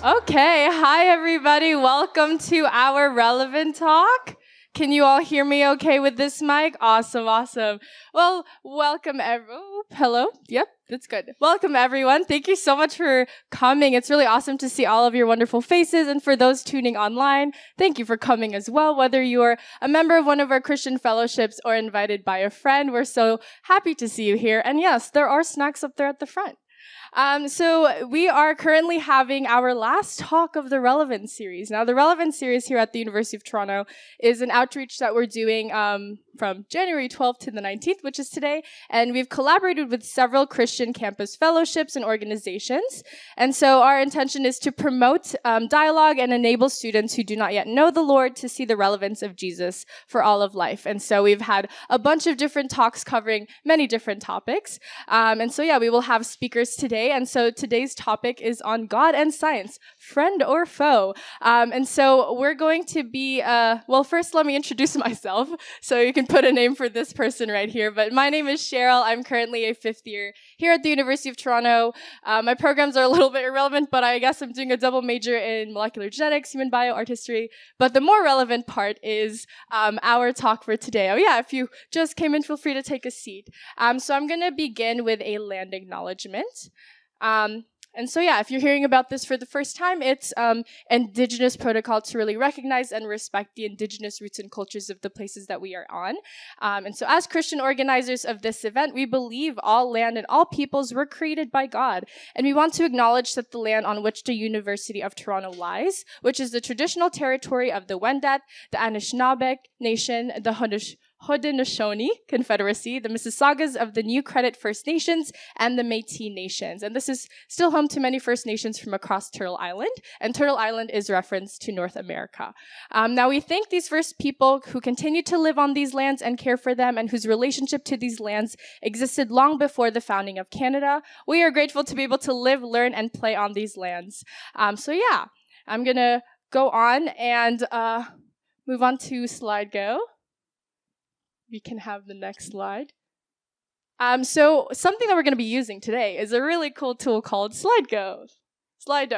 Okay, hi everybody. Welcome to our Relevant Talk. Can you all hear me okay with this mic? Awesome. Well, welcome hello. Yep, that's good. Welcome everyone. Thank you so much for coming. It's really awesome to see all of your wonderful faces, and for those tuning online, thank you for coming as well. Whether you're a member of one of our Christian fellowships or invited by a friend, we're so happy to see you here. And yes, there are snacks up there at the front. So we are currently having our last talk of the Relevant series. Now, the Relevant series here at the University of Toronto is an outreach that we're doing from January 12th to the 19th, which is today. And we've collaborated with several Christian campus fellowships and organizations. And so our intention is to promote dialogue and enable students who do not yet know the Lord to see the relevance of Jesus for all of life. And so we've had a bunch of different talks covering many different topics. We will have speakers today. And so today's topic is on God and science, friend or foe. We're going to be, first let me introduce myself so you can put a name for this person right here. But my name is Cheryl. I'm currently a fifth year here at the University of Toronto. My programs are a little bit irrelevant, but I guess I'm doing a double major in molecular genetics, human bio, art history. But the more relevant part is our talk for today. Oh yeah, if you just came in, feel free to take a seat. So I'm going to begin with a land acknowledgement. If you're hearing about this for the first time, it's Indigenous protocol to really recognize and respect the Indigenous roots and cultures of the places that we are on. As Christian organizers of this event, we believe all land and all peoples were created by God. And we want to acknowledge that the land on which the University of Toronto lies, which is the traditional territory of the Wendat, the Anishinaabe Nation, the Haudenosaunee Confederacy, the Mississaugas of the New Credit First Nations, and the Métis Nations. And this is still home to many First Nations from across Turtle Island, and Turtle Island is referenced to North America. Now, we thank these first people who continue to live on these lands and care for them, and whose relationship to these lands existed long before the founding of Canada. We are grateful to be able to live, learn, and play on these lands. I'm going to go on and move on to slide go. We can have the next slide. So something that we're going to be using today is a really cool tool called Slido. What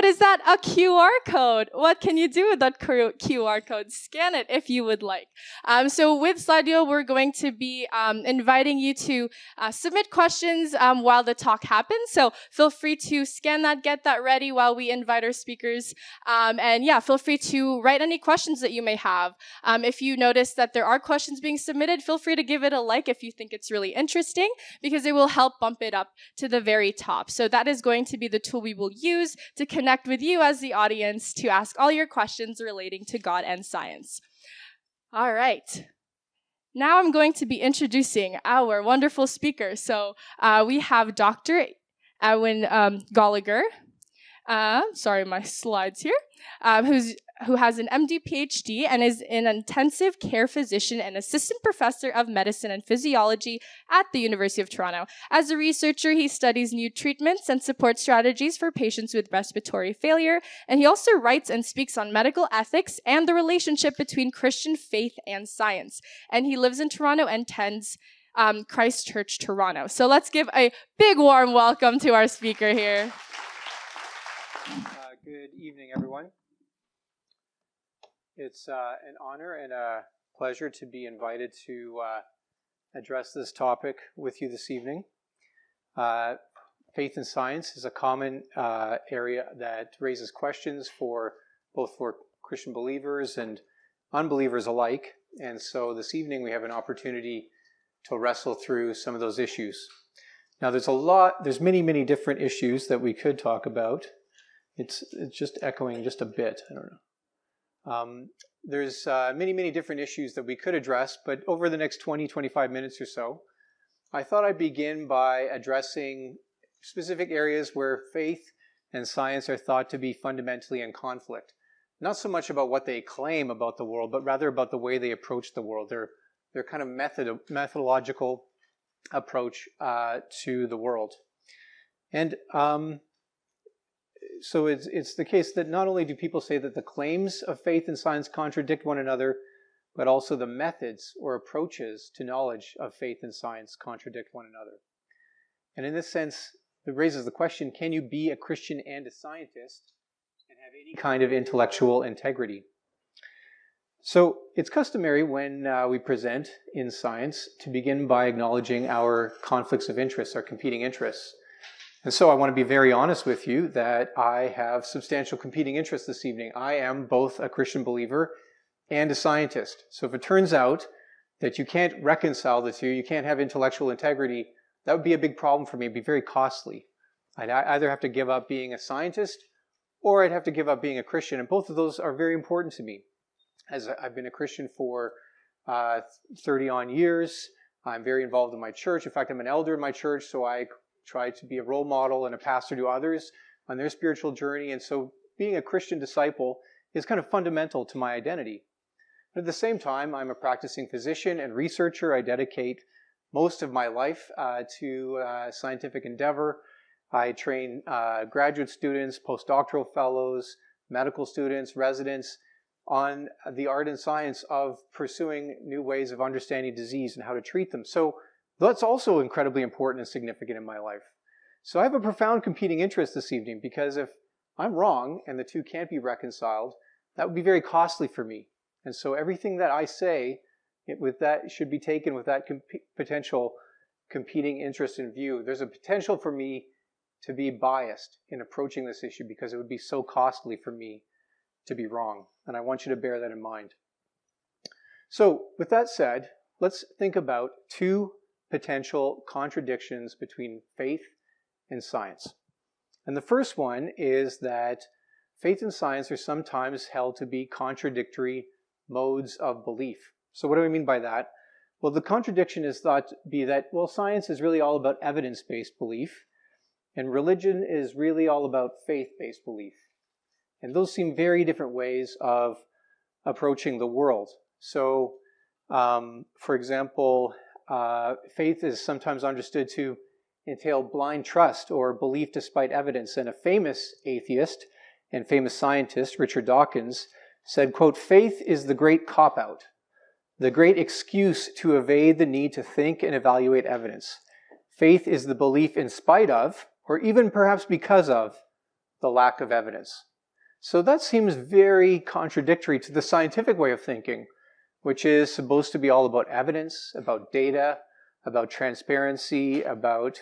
is that? A QR code. What can you do with that QR code? Scan it if you would like. With Slido, we're going to be inviting you to submit questions while the talk happens. So feel free to scan that, get that ready while we invite our speakers. Feel free to write any questions that you may have. If you notice that there are questions being submitted, feel free to give it a like if you think it's really interesting, because it will help bump it up to the very top. So that is going to be the tool we will use to connect with you as the audience to ask all your questions relating to God and science. All right. Now I'm going to be introducing our wonderful speaker. So we have Dr. Edwin Gallagher. Sorry, my slides here. Who has an MD PhD and is an intensive care physician and assistant professor of medicine and physiology at the University of Toronto. As a researcher, he studies new treatments and support strategies for patients with respiratory failure, and he also writes and speaks on medical ethics and the relationship between Christian faith and science. And he lives in Toronto and attends Christ Church, Toronto. So let's give a big warm welcome to our speaker here. Good evening, everyone. It's an honor and a pleasure to be invited to address this topic with you this evening. Faith and science is a common area that raises questions both for Christian believers and unbelievers alike. And so this evening we have an opportunity to wrestle through some of those issues. Now there's many different issues that we could talk about. It's just echoing just a bit. I don't know. There's many different issues that we could address, but over the next 20-25 minutes or so, I thought I'd begin by addressing specific areas where faith and science are thought to be fundamentally in conflict. Not so much about what they claim about the world, but rather about the way they approach the world. Their kind of methodological approach to the world. And so it's the case that not only do people say that the claims of faith and science contradict one another, but also the methods or approaches to knowledge of faith and science contradict one another. And in this sense, that raises the question, can you be a Christian and a scientist and have any kind of intellectual integrity? So it's customary when we present in science to begin by acknowledging our conflicts of interest, our competing interests. And so I want to be very honest with you that I have substantial competing interests this evening. I am both a Christian believer and a scientist. So if it turns out that you can't reconcile the two, you can't have intellectual integrity, that would be a big problem for me. It'd be very costly. I'd either have to give up being a scientist or I'd have to give up being a Christian. And both of those are very important to me. As I've been a Christian for 30-on years, I'm very involved in my church. In fact, I'm an elder in my church, so I try to be a role model and a pastor to others on their spiritual journey. And so being a Christian disciple is kind of fundamental to my identity. But at the same time, I'm a practicing physician and researcher. I dedicate most of my life to scientific endeavor. I train graduate students, postdoctoral fellows, medical students, residents on the art and science of pursuing new ways of understanding disease and how to treat them. So that's also incredibly important and significant in my life. So I have a profound competing interest this evening because if I'm wrong and the two can't be reconciled, that would be very costly for me. And so everything that I say with that should be taken with that potential competing interest in view. There's a potential for me to be biased in approaching this issue because it would be so costly for me to be wrong. And I want you to bear that in mind. So with that said, let's think about two potential contradictions between faith and science. And the first one is that faith and science are sometimes held to be contradictory modes of belief. So what do I mean by that? Well, the contradiction is thought to be that, well, science is really all about evidence-based belief, and religion is really all about faith-based belief. And those seem very different ways of approaching the world. So, for example, faith is sometimes understood to entail blind trust or belief despite evidence. And a famous atheist and famous scientist, Richard Dawkins, said, quote, "Faith is the great cop-out, the great excuse to evade the need to think and evaluate evidence. Faith is the belief in spite of, or even perhaps because of, the lack of evidence." So that seems very contradictory to the scientific way of thinking, which is supposed to be all about evidence, about data, about transparency, about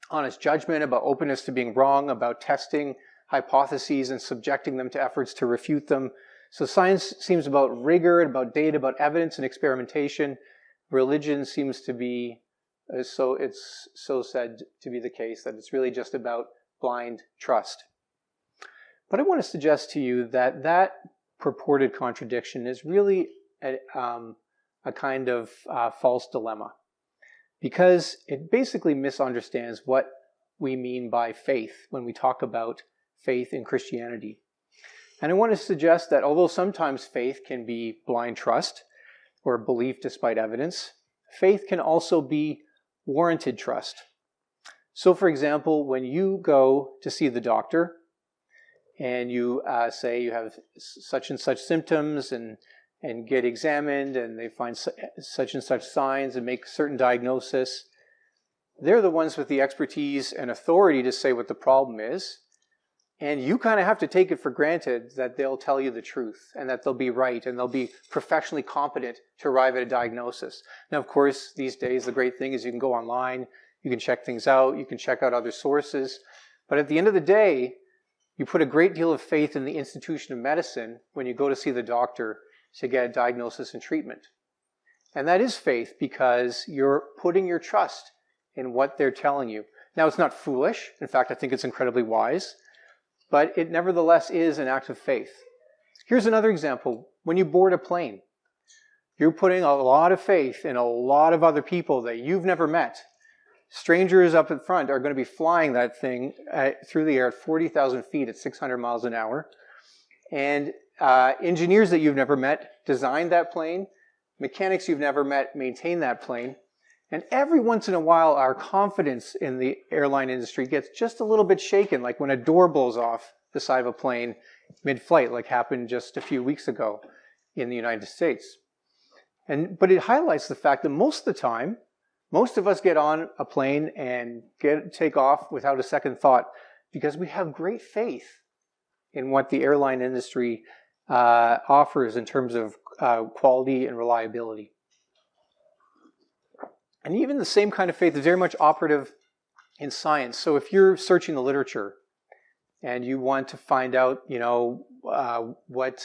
honest judgment, about openness to being wrong, about testing hypotheses and subjecting them to efforts to refute them. So science seems about rigor, about data, about evidence and experimentation. Religion seems to be, it's so said to be the case, that it's really just about blind trust. But I want to suggest to you that that purported contradiction is really a kind of false dilemma, because it basically misunderstands what we mean by faith when we talk about faith in Christianity. And I want to suggest that although sometimes faith can be blind trust or belief despite evidence, faith can also be warranted trust. So for example, when you go to see the doctor and you say you have such and such symptoms and get examined and they find such and such signs and make certain diagnosis, they're the ones with the expertise and authority to say what the problem is. And you kind of have to take it for granted that they'll tell you the truth and that they'll be right and they'll be professionally competent to arrive at a diagnosis. Now, of course, these days, the great thing is you can go online, you can check things out, you can check out other sources. But at the end of the day, you put a great deal of faith in the institution of medicine when you go to see the doctor to get a diagnosis and treatment. And that is faith because you're putting your trust in what they're telling you. Now, it's not foolish. In fact, I think it's incredibly wise. But it nevertheless is an act of faith. Here's another example. When you board a plane, you're putting a lot of faith in a lot of other people that you've never met. Strangers up in front are going to be flying that thing through the air at 40,000 feet at 600 miles an hour. And engineers that you've never met designed that plane. Mechanics you've never met maintain that plane. And every once in a while, our confidence in the airline industry gets just a little bit shaken, like when a door blows off the side of a plane mid-flight, like happened just a few weeks ago in the United States. But it highlights the fact that most of Most of us get on a plane and take off without a second thought because we have great faith in what the airline industry offers in terms of quality and reliability. And even the same kind of faith is very much operative in science. So if you're searching the literature and you want to find out, what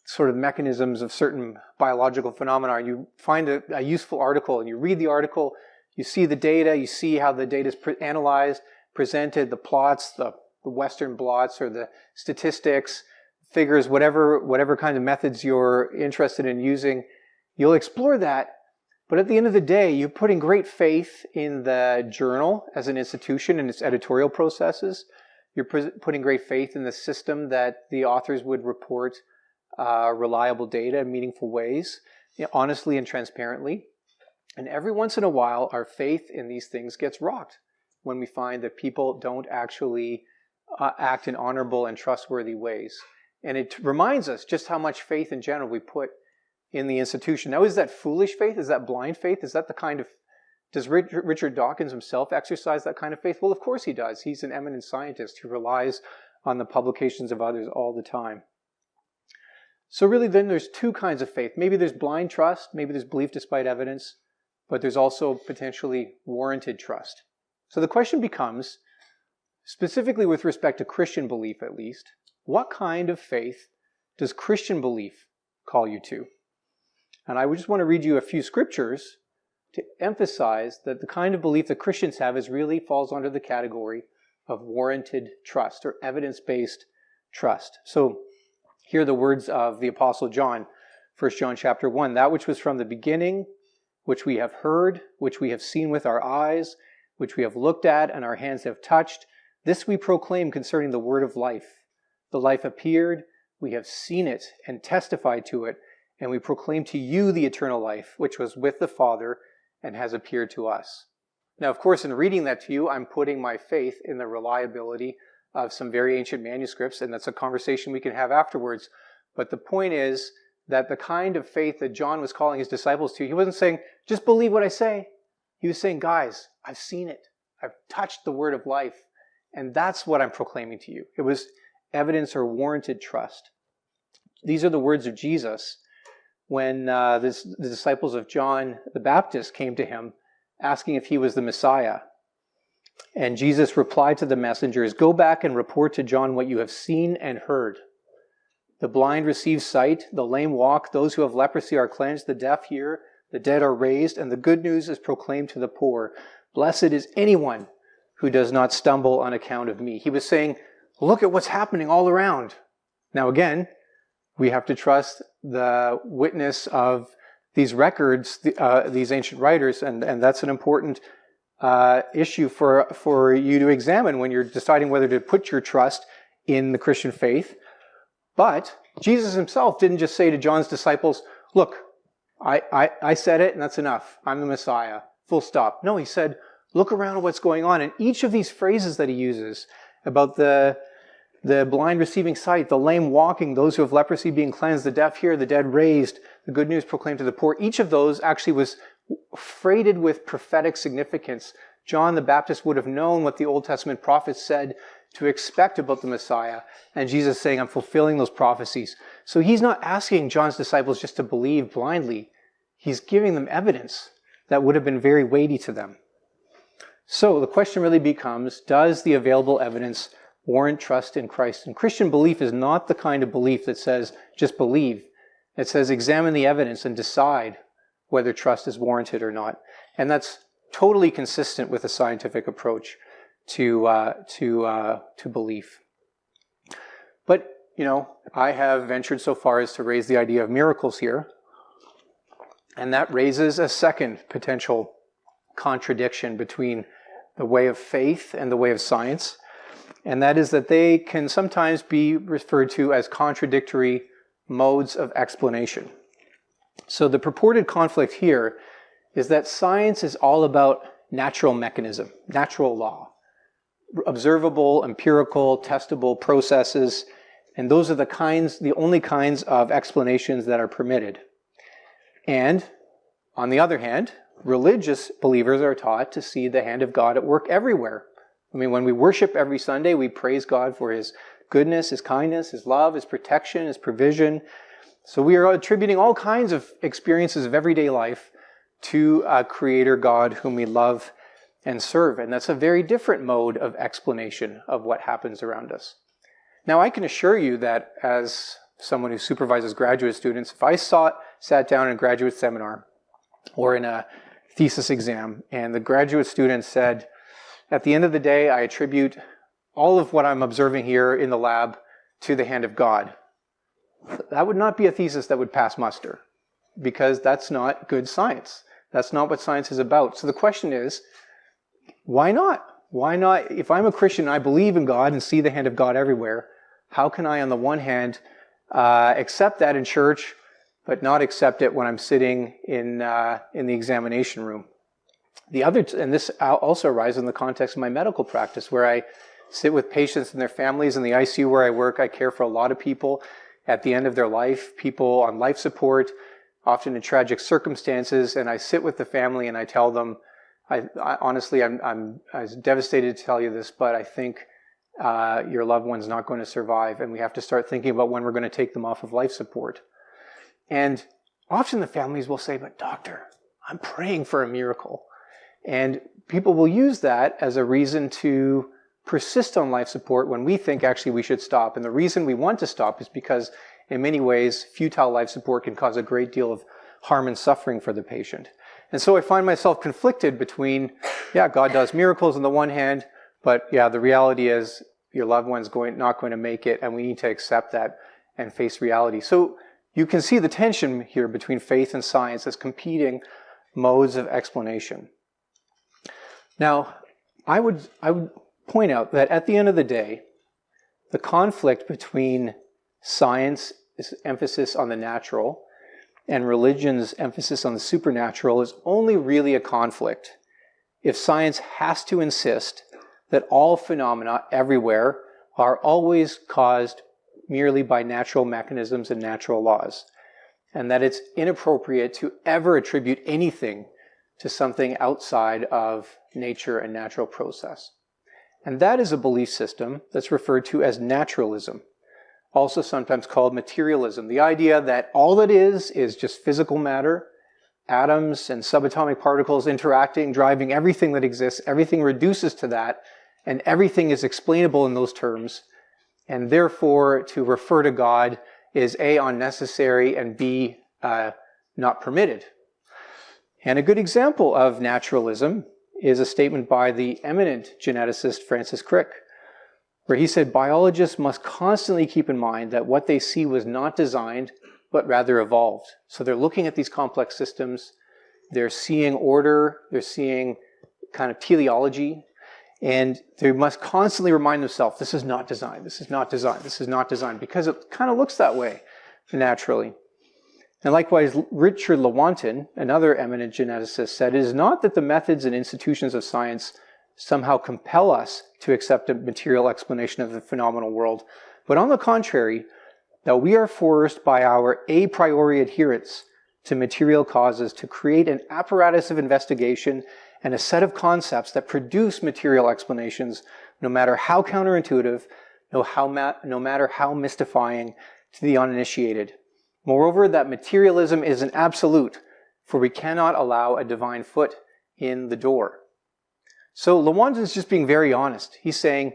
sort of mechanisms of certain biological phenomena are, you find a useful article and you read the article, you see the data, you see how the data is analyzed, presented, the plots, the Western blots or the statistics, figures, whatever kind of methods you're interested in using, you'll explore that. But at the end of the day, you're putting great faith in the journal as an institution and its editorial processes. You're putting great faith in the system that the authors would report reliable data in meaningful ways, honestly and transparently. And every once in a while, our faith in these things gets rocked when we find that people don't actually act in honorable and trustworthy ways. And it reminds us just how much faith in general we put in the institution. Now, is that foolish faith? Is that blind faith? Is that the kind of... Does Richard Dawkins himself exercise that kind of faith? Well, of course he does. He's an eminent scientist who relies on the publications of others all the time. So really then there's two kinds of faith. Maybe there's blind trust, maybe there's belief despite evidence, but there's also potentially warranted trust. So the question becomes, specifically with respect to Christian belief at least, what kind of faith does Christian belief call you to? And I just want to read you a few scriptures to emphasize that the kind of belief that Christians have really falls under the category of warranted trust or evidence-based trust. So here are the words of the Apostle John, 1 John chapter 1. That which was from the beginning, which we have heard, which we have seen with our eyes, which we have looked at and our hands have touched, this we proclaim concerning the word of life. The life appeared, we have seen it and testified to it, and we proclaim to you the eternal life, which was with the Father and has appeared to us. Now, of course, in reading that to you, I'm putting my faith in the reliability of some very ancient manuscripts, and that's a conversation we can have afterwards. But the point is that the kind of faith that John was calling his disciples to, he wasn't saying, just believe what I say. He was saying, guys, I've seen it. I've touched the word of life. And that's what I'm proclaiming to you. It was evidence or warranted trust. These are the words of Jesus when the disciples of John the Baptist came to him asking if he was the Messiah. And Jesus replied to the messengers, go back and report to John what you have seen and heard. The blind receive sight, the lame walk, those who have leprosy are cleansed, the deaf hear, the dead are raised, and the good news is proclaimed to the poor. Blessed is anyone who does not stumble on account of me. He was saying, look at what's happening all around. Now again, we have to trust the witness of these records, these ancient writers, and that's an important issue for you to examine when you're deciding whether to put your trust in the Christian faith. But Jesus himself didn't just say to John's disciples, look, I said it and that's enough. I'm the Messiah. Full stop. No, he said, look around at what's going on. And each of these phrases that he uses about the blind receiving sight, the lame walking, those who have leprosy being cleansed, the deaf hear, the dead raised, the good news proclaimed to the poor, each of those actually was freighted with prophetic significance. John the Baptist would have known what the Old Testament prophets said to expect about the Messiah. And Jesus saying, I'm fulfilling those prophecies. So he's not asking John's disciples just to believe blindly. He's giving them evidence that would have been very weighty to them. So the question really becomes, does the available evidence warrant trust in Christ? And Christian belief is not the kind of belief that says, just believe. It says, examine the evidence and decide whether trust is warranted or not. And that's totally consistent with a scientific approach to belief. But, I have ventured so far as to raise the idea of miracles here. And that raises a second potential contradiction between the way of faith and the way of science. And that is that they can sometimes be referred to as contradictory modes of explanation. So the purported conflict here is that science is all about natural mechanism, natural law, observable, empirical, testable processes, and those are the only kinds of explanations that are permitted. And on the other hand, religious believers are taught to see the hand of God at work everywhere. I mean, when we worship every Sunday, we praise God for His goodness, His kindness, His love, His protection, His provision. So we are attributing all kinds of experiences of everyday life to a Creator God whom we love and serve. And that's a very different mode of explanation of what happens around us. Now, I can assure you that as someone who supervises graduate students, if I sat down in a graduate seminar or in a thesis exam and the graduate student said, at the end of the day, I attribute all of what I'm observing here in the lab to the hand of God, that would not be a thesis that would pass muster, because that's not good science. That's not what science is about. So the question is, why not? Why not? If I'm a Christian, I believe in God and see the hand of God everywhere, how can I, on the one hand, accept that in church, but not accept it when I'm sitting in the examination room? The other, and this also arises in the context of my medical practice, where I sit with patients and their families in the ICU where I work. I care for a lot of people at the end of their life, people on life support, often in tragic circumstances, and I sit with the family and I tell them, I honestly, I'm devastated to tell you this, but I think your loved one's not going to survive, and we have to start thinking about when we're going to take them off of life support. And often the families will say, but doctor, I'm praying for a miracle. And people will use that as a reason to persist on life support when we think actually we should stop. And the reason we want to stop is because in many ways, futile life support can cause a great deal of harm and suffering for the patient. And so I find myself conflicted between, yeah, God does miracles on the one hand, but yeah, the reality is your loved one's not going to make it, and we need to accept that and face reality. So you can see the tension here between faith and science as competing modes of explanation. Now, I would point out that at the end of the day, the conflict between science's emphasis on the natural and religion's emphasis on the supernatural is only really a conflict if science has to insist that all phenomena everywhere are always caused merely by natural mechanisms and natural laws, and that it's inappropriate to ever attribute anything to something outside of nature and natural process. And that is a belief system that's referred to as naturalism, also sometimes called materialism. The idea that all that is just physical matter, atoms and subatomic particles interacting, driving everything that exists, everything reduces to that, and everything is explainable in those terms, and therefore to refer to God is A, unnecessary, and B, not permitted. And a good example of naturalism is a statement by the eminent geneticist Francis Crick, where he said biologists must constantly keep in mind that what they see was not designed, but rather evolved. So they're looking at these complex systems, they're seeing order, they're seeing kind of teleology, and they must constantly remind themselves, this is not designed, this is not designed, this is not designed, because it kind of looks that way naturally. And likewise, Richard Lewontin, another eminent geneticist, said, it is not that the methods and institutions of science somehow compel us to accept a material explanation of the phenomenal world, but on the contrary, that we are forced by our a priori adherence to material causes to create an apparatus of investigation and a set of concepts that produce material explanations, no matter how counterintuitive, no matter how mystifying to the uninitiated. Moreover, that materialism is an absolute, for we cannot allow a divine foot in the door. So Lewontin is just being very honest. He's saying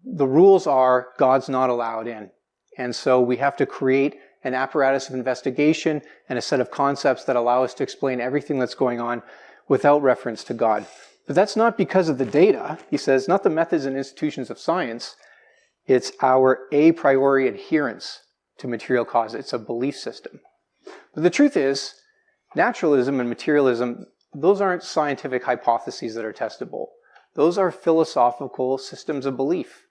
the rules are God's not allowed in. And so we have to create an apparatus of investigation and a set of concepts that allow us to explain everything that's going on without reference to God. But that's not because of the data, he says, not the methods and institutions of science. It's our a priori adherence to material cause. It's a belief system. But the truth is, naturalism and materialism, those aren't scientific hypotheses that are testable. Those are philosophical systems of belief.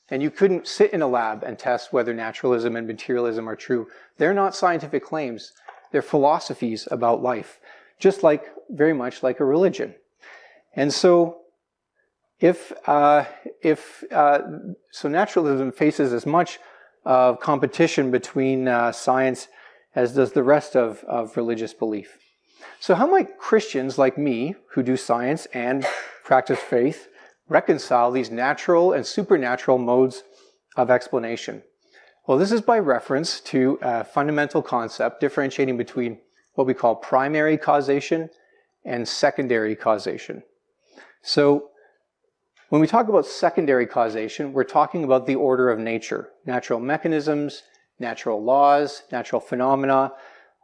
And you couldn't sit in a lab and test whether naturalism and materialism are true. They're not scientific claims. They're philosophies about life, just like, very much like a religion. And so, so naturalism faces as much competition between science as does the rest of religious belief. So how might Christians like me, who do science and practice faith, reconcile these natural and supernatural modes of explanation? Well, this is by reference to a fundamental concept differentiating between what we call primary causation and secondary causation. So when we talk about secondary causation, we're talking about the order of nature, natural mechanisms, natural laws, natural phenomena,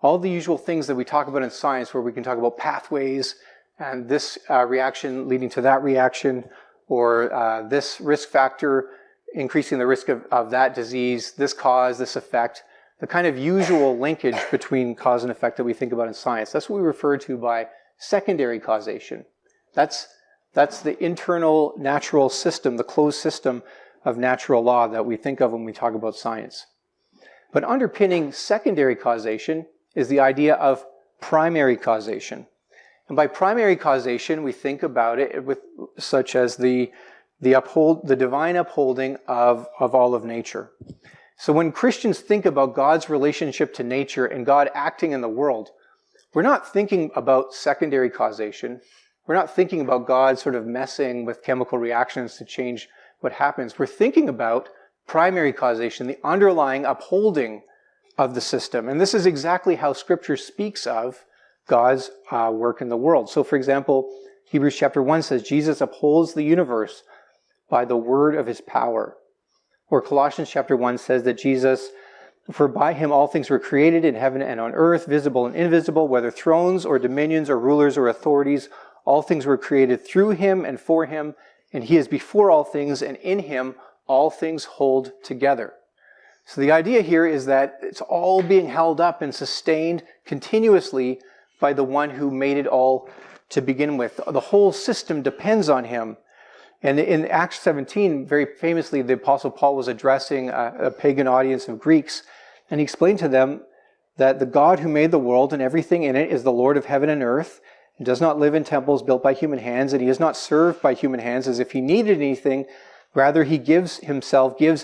all the usual things that we talk about in science where we can talk about pathways and this reaction leading to that reaction, or this risk factor increasing the risk of that disease, this cause, this effect, the kind of usual linkage between cause and effect that we think about in science. That's what we refer to by secondary causation. That's the internal natural system, the closed system of natural law that we think of when we talk about science. But underpinning secondary causation is the idea of primary causation. And by primary causation, we think about it with such as the divine upholding of all of nature. So when Christians think about God's relationship to nature and God acting in the world, we're not thinking about secondary causation. We're not thinking about God sort of messing with chemical reactions to change what happens. We're thinking about primary causation, the underlying upholding of the system. And this is exactly how Scripture speaks of God's work in the world. So for example, Hebrews chapter 1 says, Jesus upholds the universe by the word of his power. Or Colossians chapter 1 says that Jesus, for by him all things were created in heaven and on earth, visible and invisible, whether thrones or dominions or rulers or authorities, all things were created through him and for him, and he is before all things, and in him all things hold together. So the idea here is that it's all being held up and sustained continuously by the one who made it all to begin with. The whole system depends on him. And in Acts 17, very famously, the Apostle Paul was addressing a pagan audience of Greeks, and he explained to them that the God who made the world and everything in it is the Lord of heaven and earth, and does not live in temples built by human hands, and he is not served by human hands as if he needed anything. Rather, he gives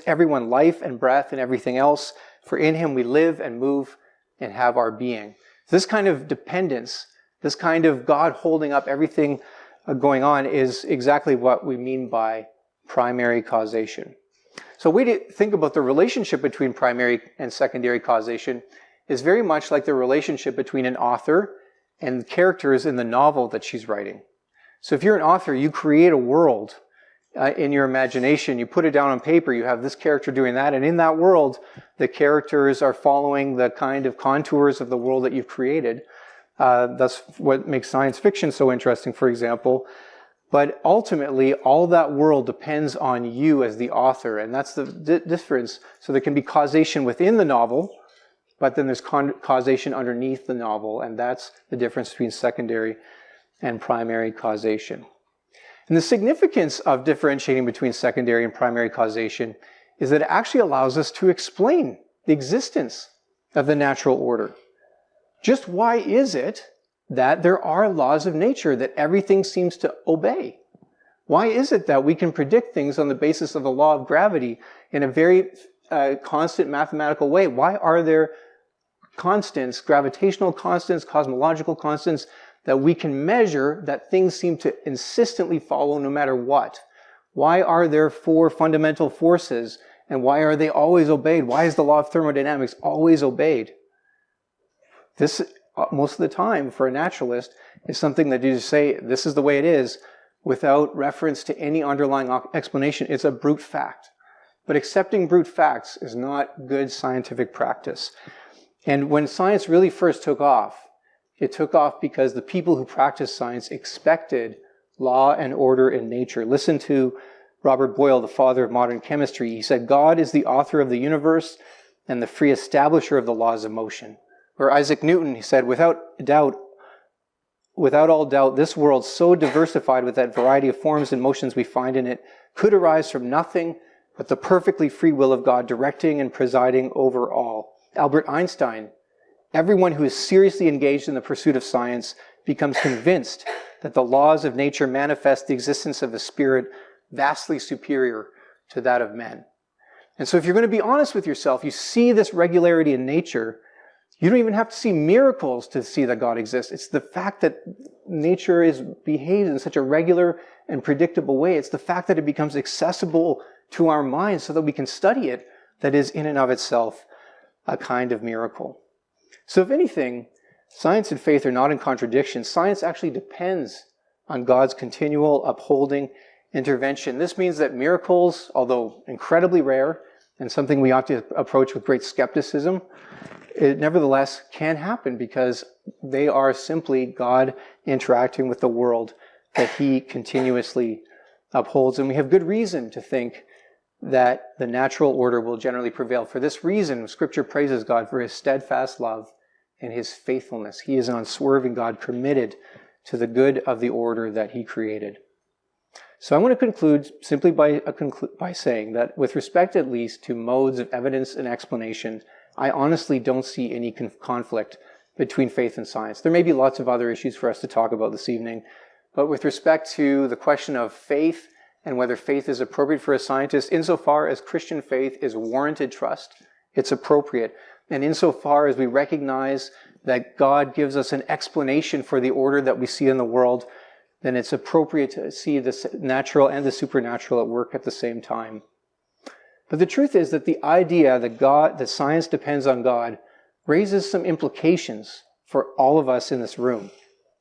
everyone life and breath and everything else, for in him we live and move and have our being. This kind of dependence, this kind of God holding up everything going on is exactly what we mean by primary causation. So a way to think about the relationship between primary and secondary causation is very much like the relationship between an author and characters in the novel that she's writing. So if you're an author, you create a world in your imagination, you put it down on paper, you have this character doing that, and in that world, the characters are following the kind of contours of the world that you've created. That's what makes science fiction so interesting, for example. But ultimately, all that world depends on you as the author, and that's the difference. So there can be causation within the novel, but then there's causation underneath the novel, and that's the difference between secondary and primary causation. And the significance of differentiating between secondary and primary causation is that it actually allows us to explain the existence of the natural order. Just why is it that there are laws of nature that everything seems to obey? Why is it that we can predict things on the basis of the law of gravity in a very constant mathematical way? Why are there constants, gravitational constants, cosmological constants, that we can measure that things seem to insistently follow no matter what? Why are there 4 fundamental forces, and why are they always obeyed? Why is the law of thermodynamics always obeyed? This, most of the time, for a naturalist, is something that you just say, this is the way it is, without reference to any underlying explanation. It's a brute fact. But accepting brute facts is not good scientific practice. And when science really first took off, it took off because the people who practiced science expected law and order in nature. Listen to Robert Boyle, the father of modern chemistry. He said, God is the author of the universe and the free establisher of the laws of motion. Or Isaac Newton, he said, without all doubt, this world so diversified with that variety of forms and motions we find in it could arise from nothing but the perfectly free will of God directing and presiding over all. Albert Einstein, everyone who is seriously engaged in the pursuit of science becomes convinced that the laws of nature manifest the existence of a spirit vastly superior to that of men. And so if you're going to be honest with yourself, you see this regularity in nature, You don't even have to see miracles to see that God exists. It's the fact that nature behaves in such a regular and predictable way. It's the fact that it becomes accessible to our minds so that we can study it that is in and of itself a kind of miracle. So if anything, science and faith are not in contradiction. Science actually depends on God's continual upholding intervention. This means that miracles, although incredibly rare and something we ought to approach with great skepticism, it nevertheless can happen because they are simply God interacting with the world that he continuously upholds. And we have good reason to think that the natural order will generally prevail. For this reason, Scripture praises God for his steadfast love and his faithfulness. He is an unswerving God, committed to the good of the order that he created. So I want to conclude simply by saying that with respect at least to modes of evidence and explanation, I honestly don't see any conflict between faith and science. There may be lots of other issues for us to talk about this evening, but with respect to the question of faith and whether faith is appropriate for a scientist, insofar as Christian faith is warranted trust, it's appropriate. And insofar as we recognize that God gives us an explanation for the order that we see in the world, then it's appropriate to see the natural and the supernatural at work at the same time. But the truth is that the idea that science depends on God raises some implications for all of us in this room,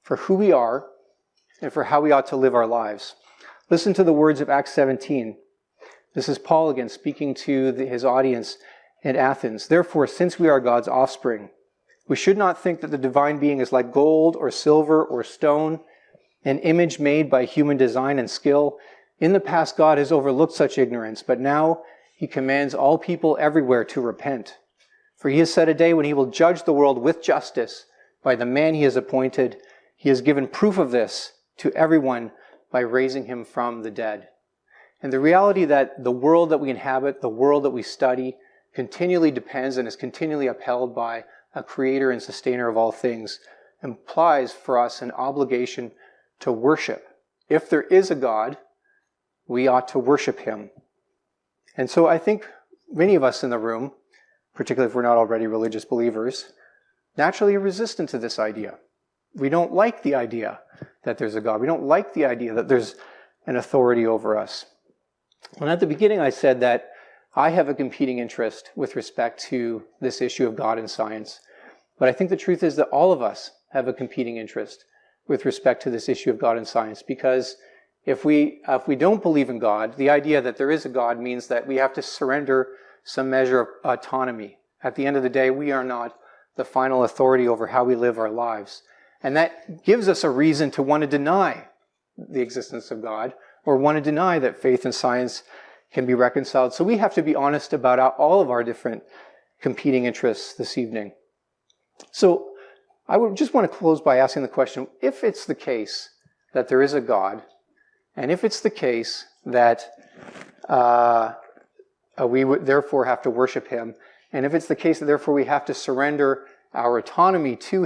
for who we are and for how we ought to live our lives. Listen to the words of Acts 17. This is Paul again speaking to his audience in Athens. Therefore, since we are God's offspring, we should not think that the divine being is like gold or silver or stone, an image made by human design and skill. In the past, God has overlooked such ignorance, but now he commands all people everywhere to repent. For he has set a day when he will judge the world with justice by the man he has appointed. He has given proof of this to everyone by raising him from the dead. And the reality that the world that we inhabit, the world that we study, continually depends and is continually upheld by a creator and sustainer of all things, implies for us an obligation to worship. If there is a God, we ought to worship him. And so I think many of us in the room, particularly if we're not already religious believers, naturally are resistant to this idea. We don't like the idea that there's a God. We don't like the idea that there's an authority over us. And at the beginning I said that I have a competing interest with respect to this issue of God and science. But I think the truth is that all of us have a competing interest with respect to this issue of God and science, because if we don't believe in God, the idea that there is a God means that we have to surrender some measure of autonomy. At the end of the day, we are not the final authority over how we live our lives. And that gives us a reason to want to deny the existence of God, or want to deny that faith and science can be reconciled. So we have to be honest about all of our different competing interests this evening. So I would just want to close by asking the question, if it's the case that there is a God, and if it's the case that we would therefore have to worship him, and if it's the case that therefore we have to surrender our autonomy to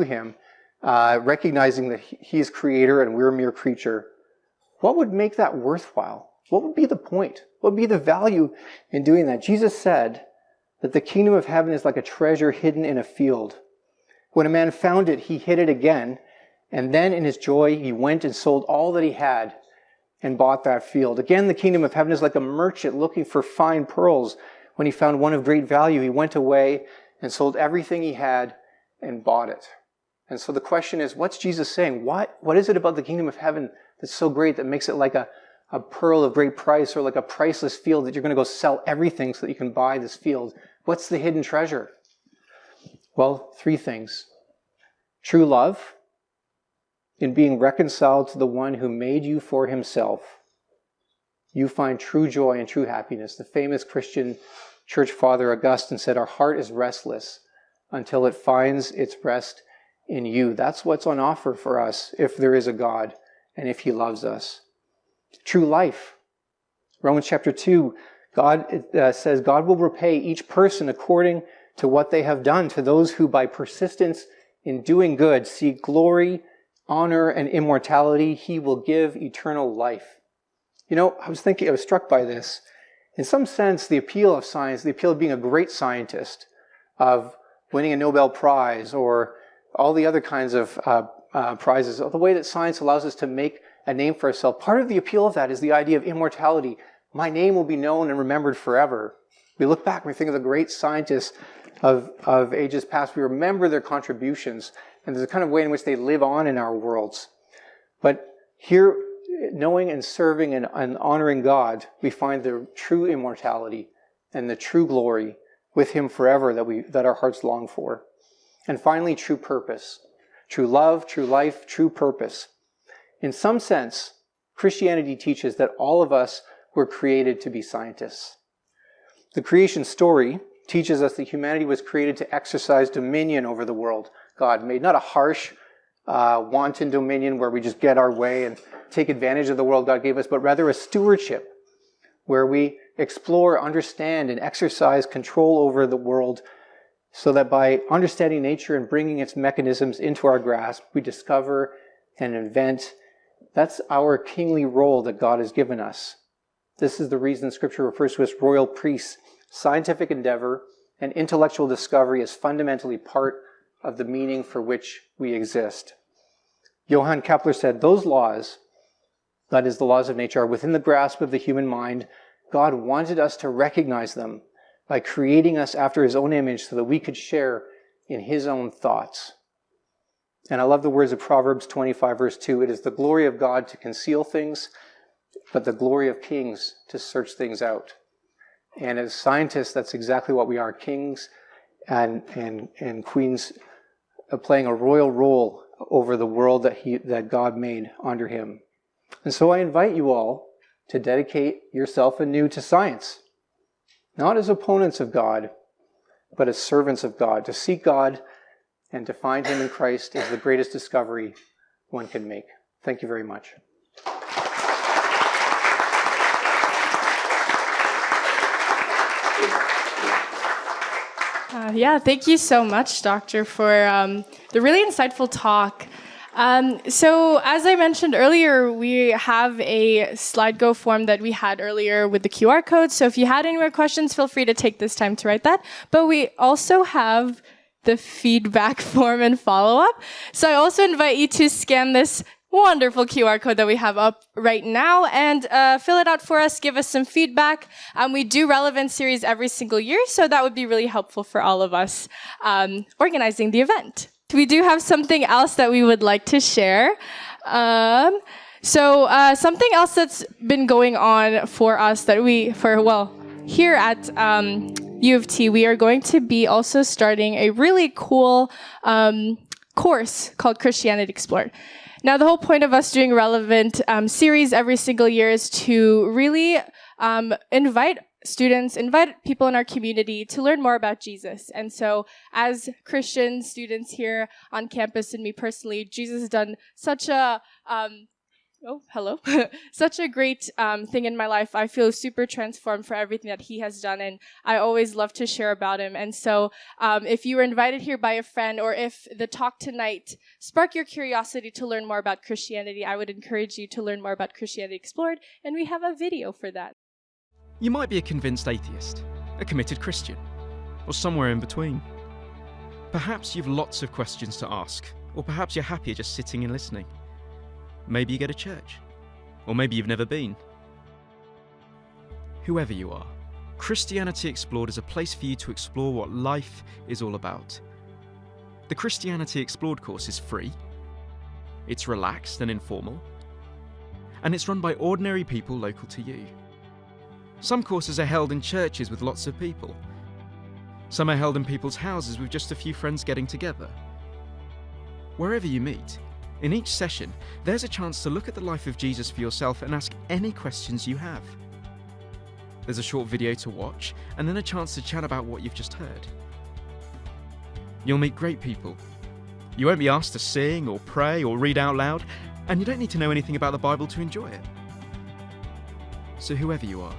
him, recognizing that he's creator and we're a mere creature, what would make that worthwhile? What would be the point? What would be the value in doing that? Jesus said that the kingdom of heaven is like a treasure hidden in a field. When a man found it, he hid it again, and then in his joy he went and sold all that he had and bought that field. Again, the kingdom of heaven is like a merchant looking for fine pearls. When he found one of great value, he went away and sold everything he had and bought it. And so the question is, what's Jesus saying? What is it about the kingdom of heaven that's so great that makes it like a pearl of great price, or like a priceless field that you're going to go sell everything so that you can buy this field? What's the hidden treasure? Well, 3 things. True love, in being reconciled to the one who made you for himself. You find true joy and true happiness. The famous Christian church father Augustine said, our heart is restless until it finds its rest in you. That's what's on offer for us if there is a God and if he loves us. True life. Romans chapter 2, God says God will repay each person according to what they have done. To those who by persistence in doing good seek glory, honor, and immortality, he will give eternal life. You know, I was struck by this. In some sense, the appeal of science, the appeal of being a great scientist, of winning a Nobel Prize, or all the other kinds of prizes, the way that science allows us to make a name for ourselves, part of the appeal of that is the idea of immortality. My name will be known and remembered forever. We look back and we think of the great scientists of ages past. We remember their contributions, and there's a kind of way in which they live on in our worlds. But here, knowing and serving and honoring God, we find the true immortality and the true glory with Him forever that our hearts long for. And finally, true purpose. True love, true life, true purpose. In some sense, Christianity teaches that all of us were created to be scientists. The creation story teaches us that humanity was created to exercise dominion over the world God made. Not a harsh, wanton dominion where we just get our way and take advantage of the world God gave us, but rather a stewardship where we explore, understand, and exercise control over the world, so that by understanding nature and bringing its mechanisms into our grasp, we discover and invent. That's our kingly role that God has given us. This is the reason Scripture refers to us as royal priests. Scientific endeavor and intellectual discovery is fundamentally part of the meaning for which we exist. Johann Kepler said, those laws, that is the laws of nature, are within the grasp of the human mind. God wanted us to recognize them by creating us after His own image so that we could share in His own thoughts. And I love the words of Proverbs 25, verse 2. It is the glory of God to conceal things, but the glory of kings to search things out. And as scientists, that's exactly what we are, kings and queens, playing a royal role over the world that God made under Him. And so I invite you all to dedicate yourself anew to science, not as opponents of God, but as servants of God. To seek God and to find Him in Christ is the greatest discovery one can make. Thank you very much. Thank you so much, Doctor, for the really insightful talk. So as I mentioned earlier, we have a SlideGo form that we had earlier with the QR code. So if you had any more questions, feel free to take this time to write that. But we also have the feedback form and follow-up. So I also invite you to scan this wonderful QR code that we have up right now and fill it out for us, give us some feedback. We do relevant series every single year, so that would be really helpful for all of us organizing the event. We do have something else that we would like to share. Something else that's been going on for us that here at U of T, we are going to be also starting a really cool course called Christianity Explored. Now, the whole point of us doing relevant series every single year is to really invite people in our community to learn more about Jesus. And so as Christian students here on campus and me personally, Jesus has done such a such a great thing in my life. I feel super transformed for everything that He has done, and I always love to share about Him. And so if you were invited here by a friend, or if the talk tonight sparked your curiosity to learn more about Christianity, I would encourage you to learn more about Christianity Explored, and we have a video for that. You might be a convinced atheist, a committed Christian, or somewhere in between. Perhaps you've lots of questions to ask, or perhaps you're happier just sitting and listening. Maybe you go to church, or maybe you've never been. Whoever you are, Christianity Explored is a place for you to explore what life is all about. The Christianity Explored course is free, it's relaxed and informal, and it's run by ordinary people local to you. Some courses are held in churches with lots of people. Some are held in people's houses with just a few friends getting together. Wherever you meet, in each session, there's a chance to look at the life of Jesus for yourself and ask any questions you have. There's a short video to watch, and then a chance to chat about what you've just heard. You'll meet great people. You won't be asked to sing or pray or read out loud, and you don't need to know anything about the Bible to enjoy it. So whoever you are,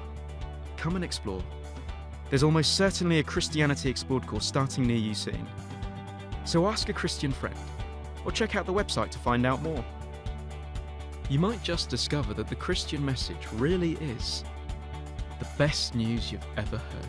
come and explore. There's almost certainly a Christianity Explored course starting near you soon. So ask a Christian friend, or check out the website to find out more. You might just discover that the Christian message really is the best news you've ever heard.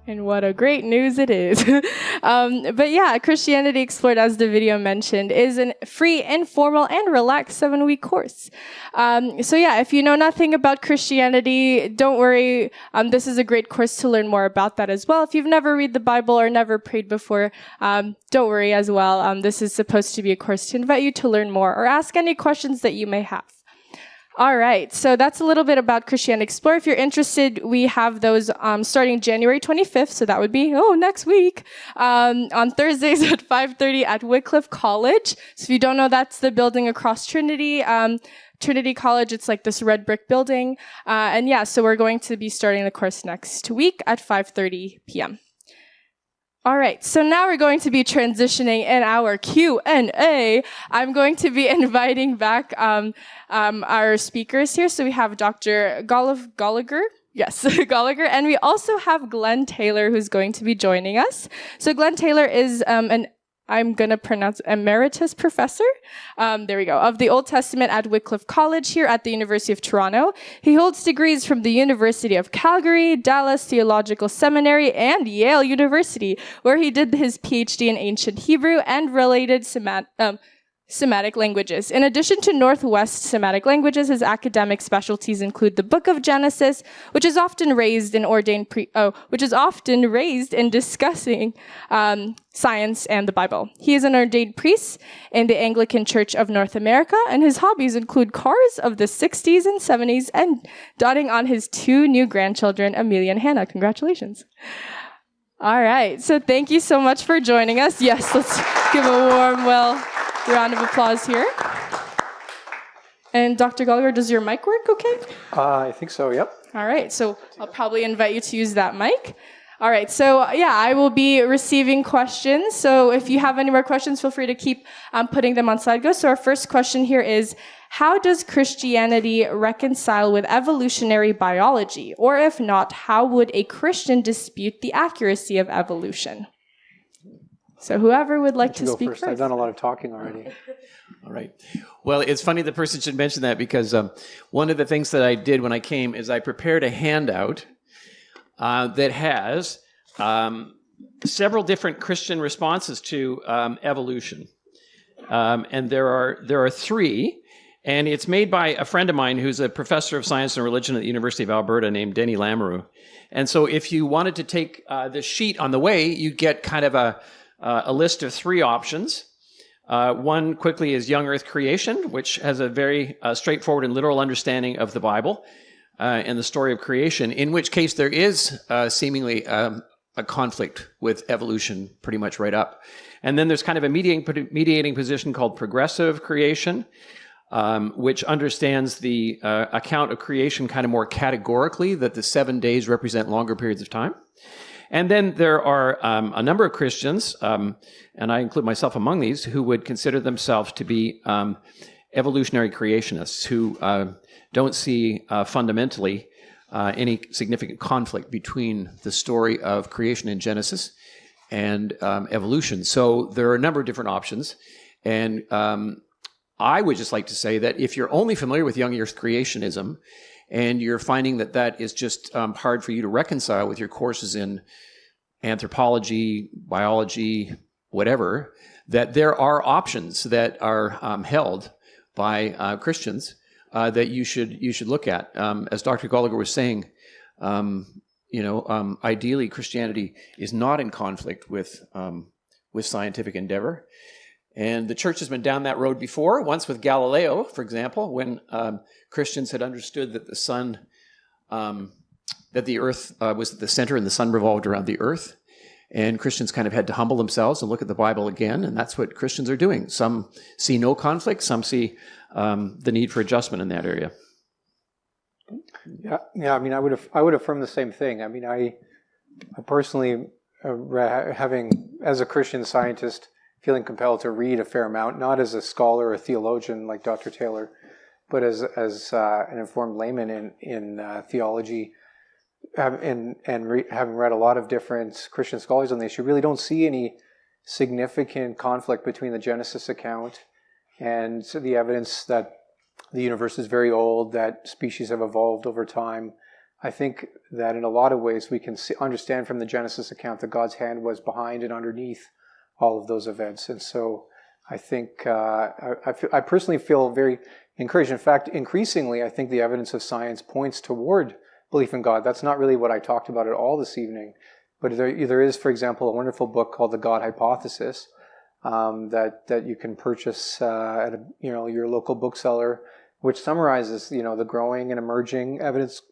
And what a great news it is. But yeah, Christianity Explored, as the video mentioned, is a free, informal, and relaxed 7-week course. So yeah, if you know nothing about Christianity, don't worry. This is a great course to learn more about that as well. If you've never read the Bible or never prayed before, don't worry as well. This is supposed to be a course to invite you to learn more or ask any questions that you may have. All right, so that's a little bit about Christianity Explored. If you're interested, we have those starting January 25th, so that would be, next week, on Thursdays at 5:30 at Wycliffe College. So if you don't know, that's the building across Trinity. Trinity College, it's like this red brick building. And yeah, so we're going to be starting the course next week at 5:30 p.m. All right, so now we're going to be transitioning in our Q&A. I'm going to be inviting back our speakers here. So we have Dr. Gallagher. Yes, Gallagher. And we also have Glenn Taylor, who's going to be joining us. So Glenn Taylor is I'm going to pronounce emeritus professor, there we go, of the Old Testament at Wycliffe College here at the University of Toronto. He holds degrees from the University of Calgary, Dallas Theological Seminary, and Yale University, where he did his PhD in ancient Hebrew and related Semitic languages. In addition to Northwest Semitic languages, his academic specialties include the Book of Genesis, which is often raised in discussing science and the Bible. He is an ordained priest in the Anglican Church of North America, and his hobbies include cars of the 60s and 70s and doting on his 2 new grandchildren, Amelia and Hannah. Congratulations. All right, so thank you so much for joining us. Yes, let's give a warm round of applause here. And Dr. Gallagher, does your mic work okay? I think so, yep. All right, so I'll probably invite you to use that mic. All right, so yeah, I will be receiving questions. So if you have any more questions, feel free to keep putting them on SlideGo. So our first question here is, how does Christianity reconcile with evolutionary biology? Or if not, how would a Christian dispute the accuracy of evolution? So whoever would like to speak first. I've done a lot of talking already. All right. Well, it's funny the person should mention that because one of the things that I did when I came is I prepared a handout that has several different Christian responses to evolution. And there are 3. And it's made by a friend of mine who's a professor of science and religion at the University of Alberta named Denny Lamoureux. And so if you wanted to take this sheet on the way, you get kind of a list of 3 options. One quickly is Young Earth Creation, which has a very straightforward and literal understanding of the Bible and the story of creation, in which case there is seemingly a conflict with evolution pretty much right up. And then there's kind of a mediating position called Progressive Creation, which understands the account of creation kind of more categorically, that the 7 days represent longer periods of time. And then there are a number of Christians, and I include myself among these, who would consider themselves to be evolutionary creationists who don't see fundamentally any significant conflict between the story of creation in Genesis and evolution. So there are a number of different options. And I would just like to say that if you're only familiar with Young Earth Creationism, and you're finding that that is just hard for you to reconcile with your courses in anthropology, biology, whatever, that there are options that are held by Christians that you should look at. As Dr. Gallagher was saying, ideally Christianity is not in conflict with scientific endeavor. And the church has been down that road before, once with Galileo, for example, when Christians had understood that the sun, that the earth was at the center and the sun revolved around the earth. And Christians kind of had to humble themselves and look at the Bible again, and that's what Christians are doing. Some see no conflict, some see the need for adjustment in that area. Yeah. I mean, I would affirm the same thing. I mean, I personally, having as a Christian scientist, feeling compelled to read a fair amount, not as a scholar or theologian like Dr. Taylor, but as an informed layman in theology, having read a lot of different Christian scholars on the issue, really don't see any significant conflict between the Genesis account and the evidence that the universe is very old, that species have evolved over time. I think that in a lot of ways we can understand from the Genesis account that God's hand was behind and underneath all of those events. And so I think I personally feel very encouraged. In fact, increasingly, I think the evidence of science points toward belief in God. That's not really what I talked about at all this evening. But there is, for example, a wonderful book called The God Hypothesis that you can purchase at your local bookseller, which summarizes the growing and emerging evidence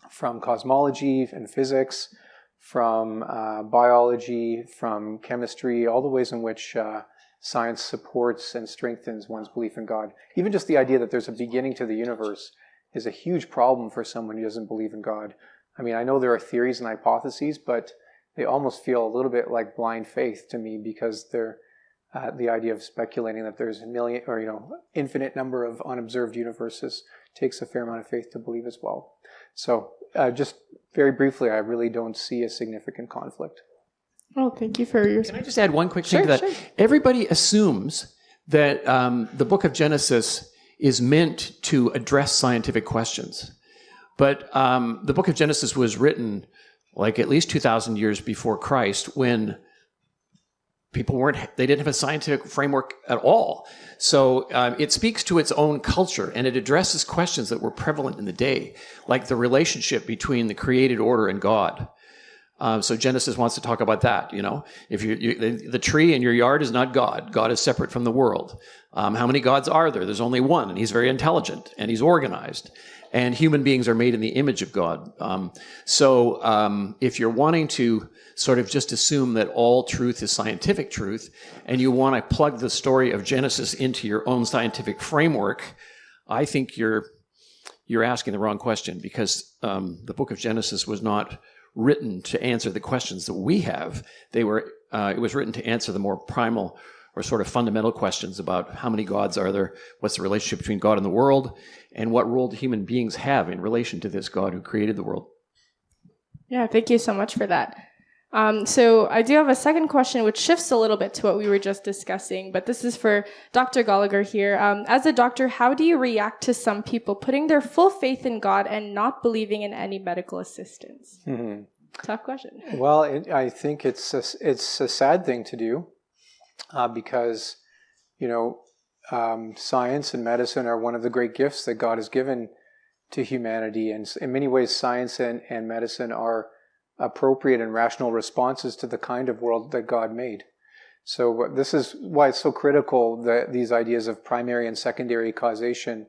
from cosmology and physics, from biology, from chemistry, all the ways in which science supports and strengthens one's belief in God. Even just the idea that there's a beginning to the universe is a huge problem for someone who doesn't believe in God. I mean, I know there are theories and hypotheses, but they almost feel a little bit like blind faith to me, because they're the idea of speculating that there's a million or infinite number of unobserved universes takes a fair amount of faith to believe as well. So just very briefly, I really don't see a significant conflict. Oh, thank you for your... Can I just add one quick thing to that? Sure. Everybody assumes that the book of Genesis is meant to address scientific questions. But the book of Genesis was written like at least 2,000 years before Christ, when people they didn't have a scientific framework at all. So it speaks to its own culture, and it addresses questions that were prevalent in the day, like the relationship between the created order and God. So Genesis wants to talk about that. If the tree in your yard is not God. God is separate from the world. How many gods are there? There's only one, and he's very intelligent, and he's organized. And human beings are made in the image of God. So if you're wanting to sort of just assume that all truth is scientific truth, and you want to plug the story of Genesis into your own scientific framework, I think you're asking the wrong question, because the book of Genesis was not written to answer the questions that we have. It was written to answer the more primal or sort of fundamental questions about how many gods are there, what's the relationship between God and the world, and what role do human beings have in relation to this God who created the world. Yeah, thank you so much for that. So I do have a second question, which shifts a little bit to what we were just discussing, but this is for Dr. Gallagher here. As a doctor, how do you react to some people putting their full faith in God and not believing in any medical assistance? Mm-hmm. Tough question. Well, I think it's a sad thing to do, because, science and medicine are one of the great gifts that God has given to humanity. And in many ways, science and medicine are appropriate and rational responses to the kind of world that God made. So this is why it's so critical that these ideas of primary and secondary causation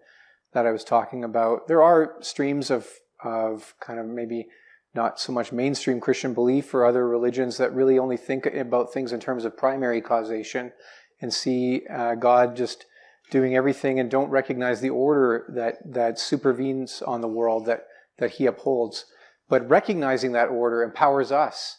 that I was talking about. There are streams of kind of maybe not so much mainstream Christian belief or other religions that really only think about things in terms of primary causation and see God just doing everything and don't recognize the order that supervenes on the world that he upholds. But recognizing that order empowers us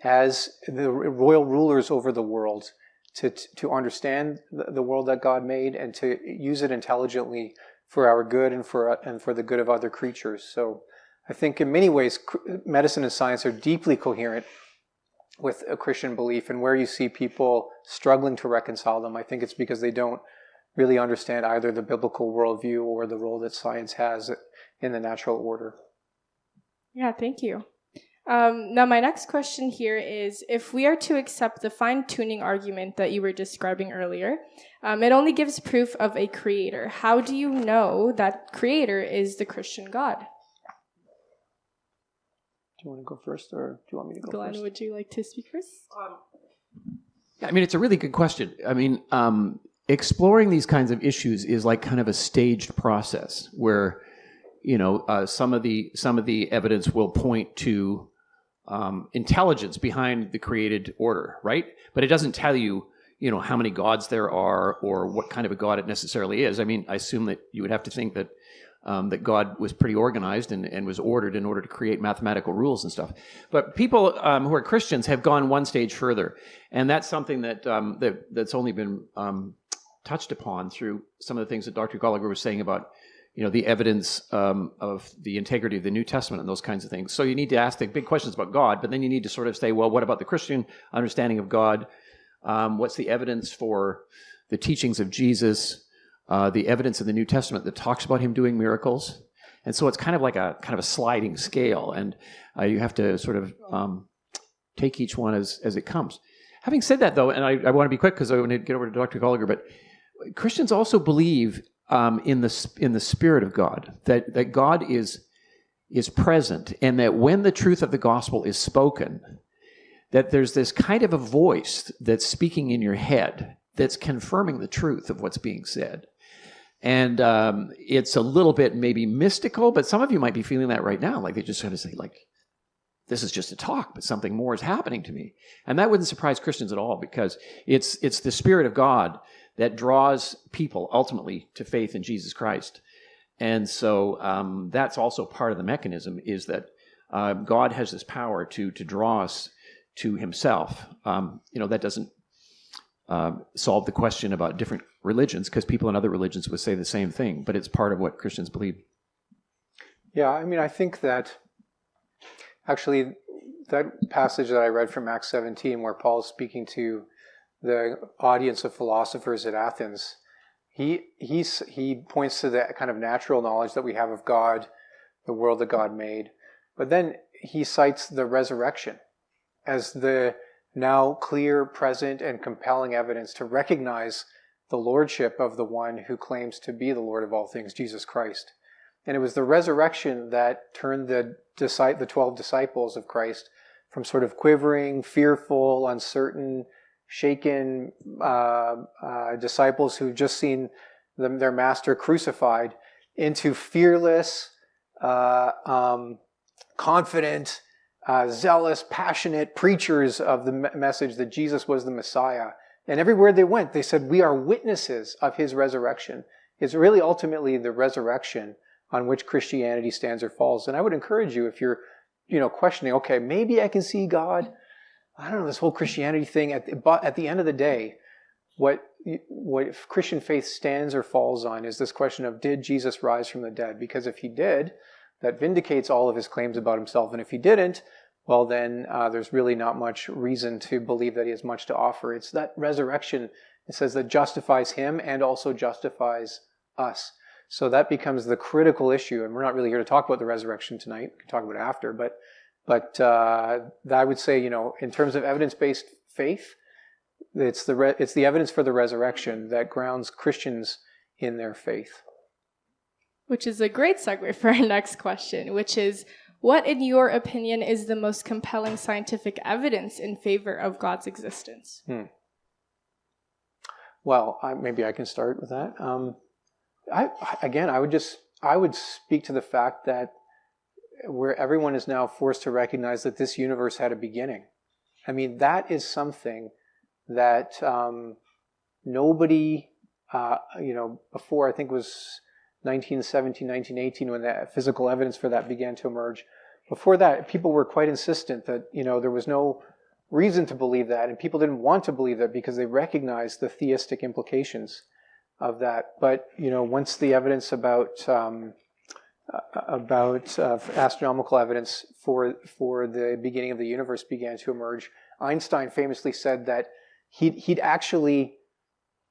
as the royal rulers over the world to understand the world that God made and to use it intelligently for our good and for the good of other creatures. So I think in many ways, medicine and science are deeply coherent with a Christian belief, and where you see people struggling to reconcile them, I think it's because they don't really understand either the biblical worldview or the role that science has in the natural order. Yeah, thank you. Now, my next question here is, if we are to accept the fine-tuning argument that you were describing earlier, it only gives proof of a creator. How do you know that creator is the Christian God? Do you want to go first, or do you want me to go Glenn, first? would you like to speak first? Yeah, I mean, it's a really good question. I mean, exploring these kinds of issues is like kind of a staged process where, some of the evidence will point to intelligence behind the created order, right? But it doesn't tell you, how many gods there are or what kind of a God it necessarily is. I mean, I assume that you would have to think that God was pretty organized and was ordered in order to create mathematical rules and stuff. But people who are Christians have gone one stage further, and that's something that's only been touched upon through some of the things that Dr. Gallagher was saying about the evidence of the integrity of the New Testament and those kinds of things. So you need to ask the big questions about God, but then you need to sort of say, well, what about the Christian understanding of God? What's the evidence for the teachings of Jesus? The evidence in the New Testament that talks about him doing miracles? And so it's kind of like a sliding scale, and you have to sort of take each one as it comes. Having said that, though, and I want to be quick because I want to get over to Dr. Gallagher, but Christians also believe in the Spirit of God, that God is present, and that when the truth of the gospel is spoken, that there's this kind of a voice that's speaking in your head that's confirming the truth of what's being said. And it's a little bit maybe mystical, but some of you might be feeling that right now, like they just sort of say, like, this is just a talk, but something more is happening to me. And that wouldn't surprise Christians at all, because it's the Spirit of God that draws people ultimately to faith in Jesus Christ. And so that's also part of the mechanism, is that God has this power to draw us to himself. That doesn't solve the question about different religions, because people in other religions would say the same thing, but it's part of what Christians believe. Yeah, I mean, I think that actually that passage that I read from Acts 17, where Paul's speaking to the audience of philosophers at Athens, he points to the kind of natural knowledge that we have of God, the world that God made, but then he cites the resurrection as the now clear, present, and compelling evidence to recognize the lordship of the one who claims to be the Lord of all things, Jesus Christ. And it was the resurrection that turned the 12 disciples of Christ from sort of quivering, fearful, uncertain, shaken disciples who've just seen their master crucified into fearless, confident, zealous, passionate preachers of the message that Jesus was the Messiah. And everywhere they went, they said, we are witnesses of his resurrection. It's really ultimately the resurrection on which Christianity stands or falls. And I would encourage you, if you're, questioning, okay, maybe I can see God. I don't know, this whole Christianity thing. At the end of the day, what Christian faith stands or falls on is this question of, did Jesus rise from the dead? Because if he did, that vindicates all of his claims about himself. And if he didn't, well, then there's really not much reason to believe that he has much to offer. It's that resurrection, it says, that justifies him and also justifies us. So that becomes the critical issue. And we're not really here to talk about the resurrection tonight. We can talk about it after. But I would say, in terms of evidence-based faith, it's the evidence for the resurrection that grounds Christians in their faith. Which is a great segue for our next question, which is, what, in your opinion, is the most compelling scientific evidence in favor of God's existence? Well, maybe I can start with that. I would speak to the fact that where everyone is now forced to recognize that this universe had a beginning. I mean, that is something that nobody, before, I think it was 1917, 1918, when the physical evidence for that began to emerge. Before that, people were quite insistent that, there was no reason to believe that, and people didn't want to believe that because they recognized the theistic implications of that. But, once the evidence about astronomical evidence for the beginning of the universe began to emerge, Einstein famously said that he'd actually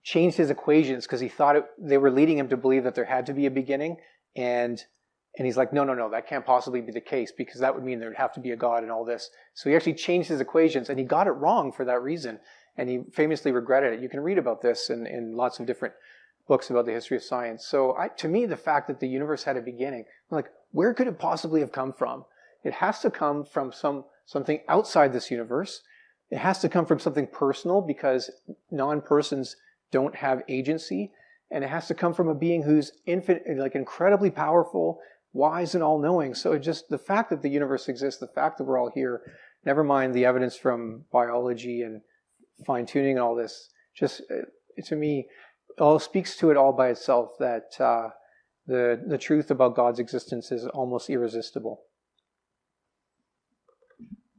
changed his equations because he thought they were leading him to believe that there had to be a beginning, and he's like, no, that can't possibly be the case, because that would mean there'd have to be a God and all this. So he actually changed his equations, and he got it wrong for that reason, and he famously regretted it. You can read about this in lots of different books about the history of science. So to me, the fact that the universe had a beginning, I'm like, where could it possibly have come from? It has to come from something outside this universe. It has to come from something personal, because non-persons don't have agency. And it has to come from a being who's infinite, like incredibly powerful, wise, and all-knowing. So just the fact that the universe exists, the fact that we're all here, never mind the evidence from biology and fine-tuning and all this, just to me, all speaks to it all by itself, that the truth about God's existence is almost irresistible.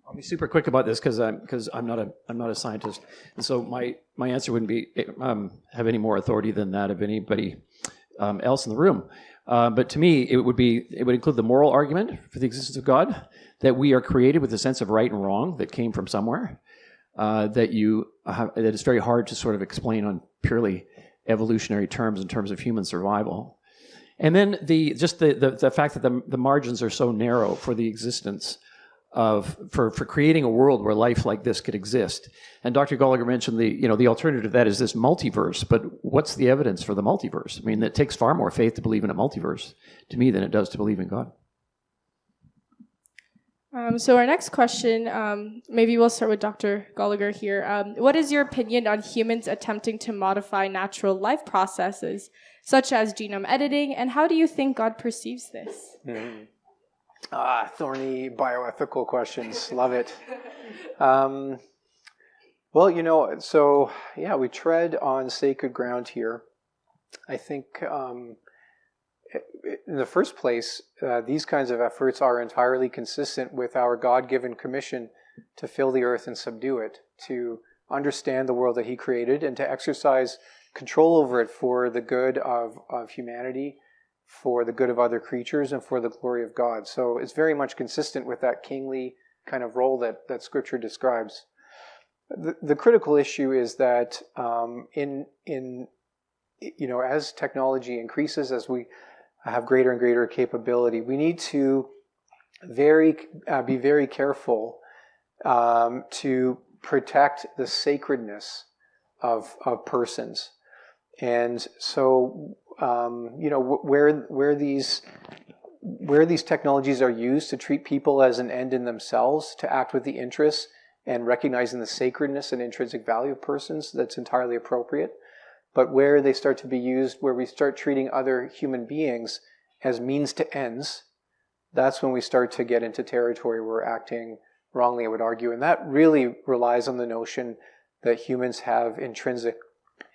I'll be super quick about this because I'm not a scientist, and so my answer wouldn't be have any more authority than that of anybody else in the room. But to me, it would include the moral argument for the existence of God, that we are created with a sense of right and wrong that came from somewhere, that it's very hard to sort of explain on purely evolutionary terms in terms of human survival. And then the fact that the margins are so narrow for the existence for creating a world where life like this could exist. And Dr. Gallagher mentioned the alternative to that is this multiverse, but what's the evidence for the multiverse? I mean, it takes far more faith to believe in a multiverse to me than it does to believe in God. So our next question, maybe we'll start with Dr. Gallagher here. What is your opinion on humans attempting to modify natural life processes, such as genome editing, and how do you think God perceives this? Mm-hmm. Thorny bioethical questions. Love it. Well, so yeah, we tread on sacred ground here. I think in the first place, these kinds of efforts are entirely consistent with our God-given commission to fill the earth and subdue it, to understand the world that He created and to exercise control over it for the good of humanity, for the good of other creatures, and for the glory of God. So it's very much consistent with that kingly kind of role that Scripture describes. The critical issue is that as technology increases, as we have greater and greater capability, we need to be very careful to protect the sacredness of persons. And so, where these technologies are used to treat people as an end in themselves, to act with the interests and recognizing the sacredness and intrinsic value of persons, that's entirely appropriate. But where they start to be used, where we start treating other human beings as means to ends, that's when we start to get into territory where we're acting wrongly, I would argue. And that really relies on the notion that humans have intrinsic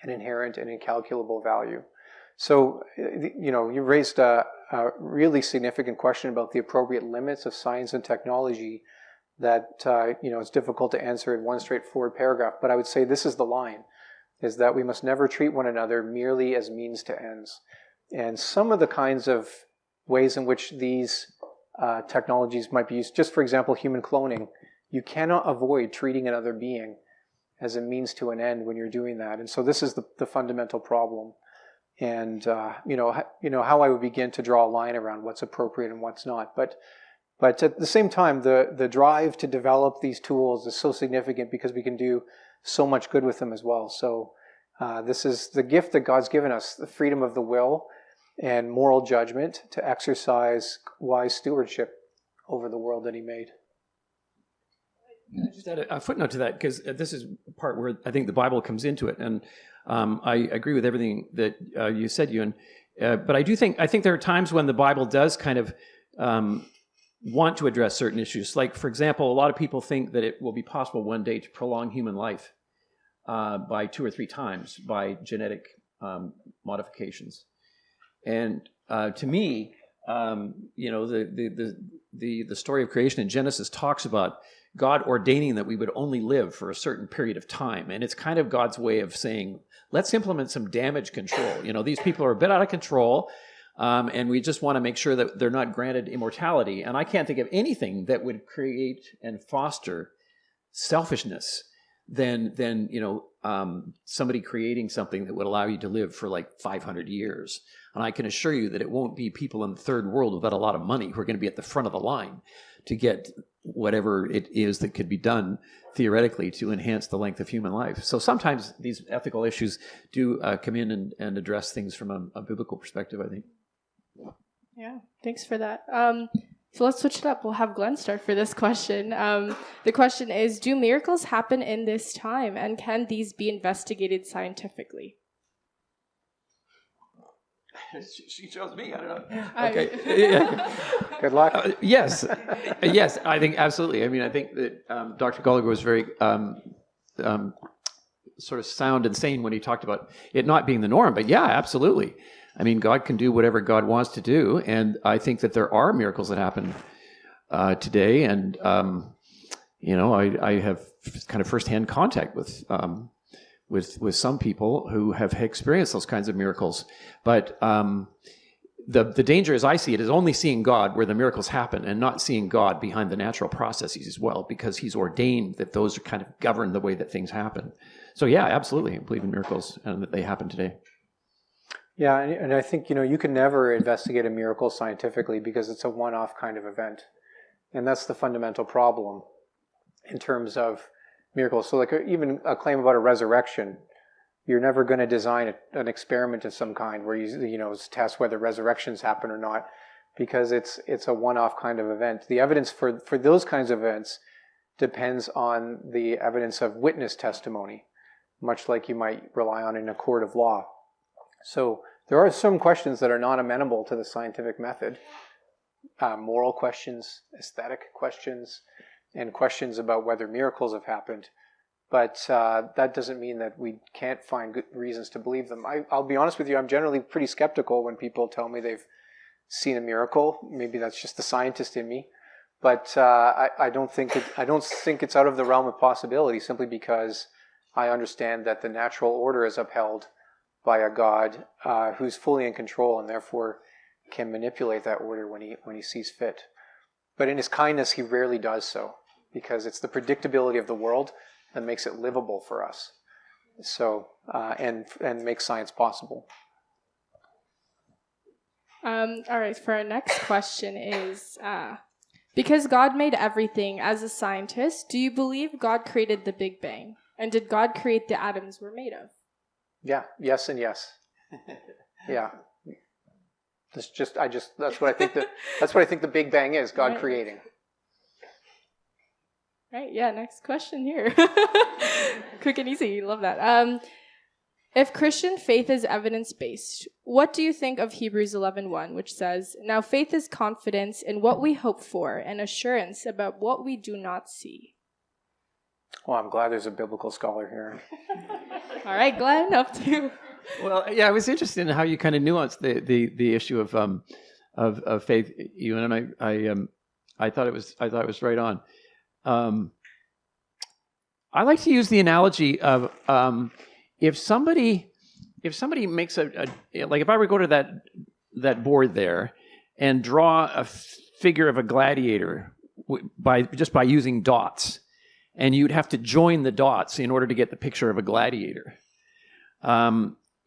and inherent and incalculable value. So, you raised a really significant question about the appropriate limits of science and technology that, it's difficult to answer in one straightforward paragraph. But I would say this is the line, is that we must never treat one another merely as means to ends. And some of the kinds of ways in which these technologies might be used, just for example, human cloning, you cannot avoid treating another being as a means to an end when you're doing that. And so this is the fundamental problem. And, how I would begin to draw a line around what's appropriate and what's not. But at the same time, the drive to develop these tools is so significant because we can do so much good with them as well. So this is the gift that God's given us, the freedom of the will and moral judgment to exercise wise stewardship over the world that He made. I just add a footnote to that, because this is the part where I think the Bible comes into it, and I agree with everything that you said, Ewan. But I think there are times when the Bible does kind of want to address certain issues. Like, for example, a lot of people think that it will be possible one day to prolong human life by 2 or 3 times by genetic modifications. And to me, the story of creation in Genesis talks about God ordaining that we would only live for a certain period of time. And it's kind of God's way of saying, let's implement some damage control. These people are a bit out of control, and we just want to make sure that they're not granted immortality. And I can't think of anything that would create and foster selfishness than somebody creating something that would allow you to live for like 500 years. And I can assure you that it won't be people in the third world without a lot of money who are going to be at the front of the line to get whatever it is that could be done theoretically to enhance the length of human life. So sometimes these ethical issues do come in and address things from a biblical perspective, I think. Yeah, thanks for that. So let's switch it up. We'll have Glenn start for this question. The question is, do miracles happen in this time, and can these be investigated scientifically? She chose me. I don't know. Okay. Yeah. Good luck. Yes, I think absolutely. I mean, I think that Dr. Gallagher was very sort of sound and sane when he talked about it not being the norm. But yeah, absolutely. I mean, God can do whatever God wants to do, and I think that there are miracles that happen today. And I have kind of firsthand contact with some people who have experienced those kinds of miracles. But the danger, as I see it, is only seeing God where the miracles happen and not seeing God behind the natural processes as well, because He's ordained that those are kind of govern the way that things happen. So yeah, absolutely, I believe in miracles and that they happen today. Yeah, and I think, you can never investigate a miracle scientifically because it's a one-off kind of event. And that's the fundamental problem in terms of miracles. So like even a claim about a resurrection, you're never going to design an experiment of some kind where you test whether resurrections happen or not, because it's a one-off kind of event. The evidence for those kinds of events depends on the evidence of witness testimony, much like you might rely on in a court of law. So there are some questions that are not amenable to the scientific method. Moral questions, aesthetic questions, and questions about whether miracles have happened. But that doesn't mean that we can't find good reasons to believe them. I'll be honest with you, I'm generally pretty skeptical when people tell me they've seen a miracle. Maybe that's just the scientist in me. But I don't think it's out of the realm of possibility, simply because I understand that the natural order is upheld by a God who's fully in control and therefore can manipulate that order when he sees fit. But in his kindness, he rarely does so, because it's the predictability of the world that makes it livable for us. So and makes science possible. All right, for our next question is, because God made everything, as a scientist, do you believe God created the Big Bang? And did God create the atoms we're made of? Yeah, yes and yes. Yeah. That's what I think the Big Bang is, God Right. creating. Right, yeah, next question here. Quick and easy, love that. If Christian faith is evidence-based, what do you think of Hebrews 11:1, which says, "Now faith is confidence in what we hope for and assurance about what we do not see"? Well, I'm glad there's a biblical scholar here. All right, Glenn, up to you. Well, yeah, I was interested in how you kind of nuanced the issue of faith, Ewan, and I thought it was right on. I like to use the analogy of if somebody makes like if I were to go to that board there and draw a figure of a gladiator by using dots, and you'd have to join the dots in order to get the picture of a gladiator.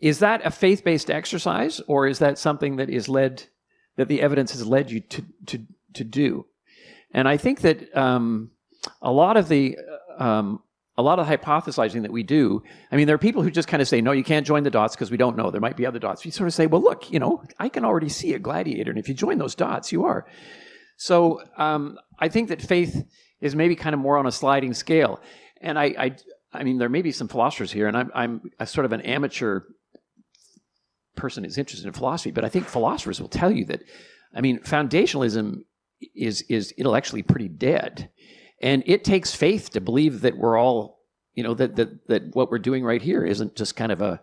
Is that a faith-based exercise, or is that something that the evidence has led you to do? And I think that a lot of the hypothesizing that we do, I mean, there are people who just kind of say, no, you can't join the dots because we don't know. There might be other dots. You sort of say, well, look, I can already see a gladiator, and if you join those dots, you are. So I think that faith is maybe kind of more on a sliding scale. And I mean, there may be some philosophers here, and I'm a sort of an amateur person who's interested in philosophy, but I think philosophers will tell you that, I mean, foundationalism is intellectually pretty dead. And it takes faith to believe that we're all, that what we're doing right here isn't just kind of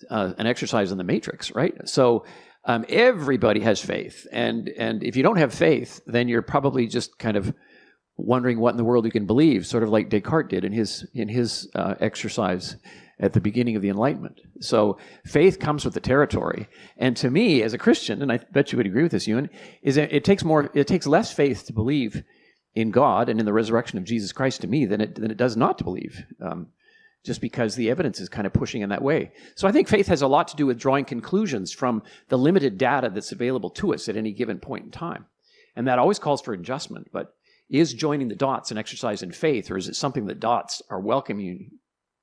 an exercise in the matrix, right? So everybody has faith. And if you don't have faith, then you're probably just kind of wondering what in the world you can believe, sort of like Descartes did in his exercise at the beginning of the Enlightenment. So faith comes with the territory. And to me, as a Christian, and I bet you would agree with this, Ewan, is that it takes less faith to believe in God and in the resurrection of Jesus Christ to me than it does not to believe, just because the evidence is kind of pushing in that way. So I think faith has a lot to do with drawing conclusions from the limited data that's available to us at any given point in time. And that always calls for adjustment, but is joining the dots an exercise in faith, or is it something that dots are welcoming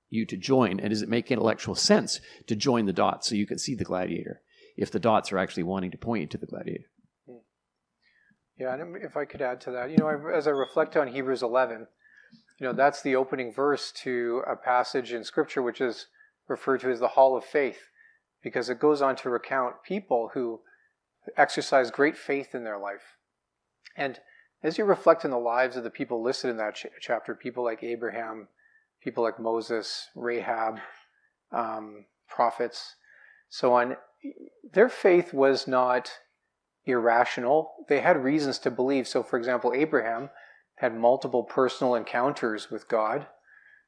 you to join? And does it make intellectual sense to join the dots so you can see the gladiator, if the dots are actually wanting to point you to the gladiator? Yeah, and if I could add to that, as I reflect on Hebrews 11, that's the opening verse to a passage in Scripture which is referred to as the Hall of Faith, because it goes on to recount people who exercise great faith in their life. And as you reflect on the lives of the people listed in that chapter, people like Abraham, people like Moses, Rahab, prophets, so on, their faith was not irrational. They had reasons to believe. So, for example, Abraham had multiple personal encounters with God.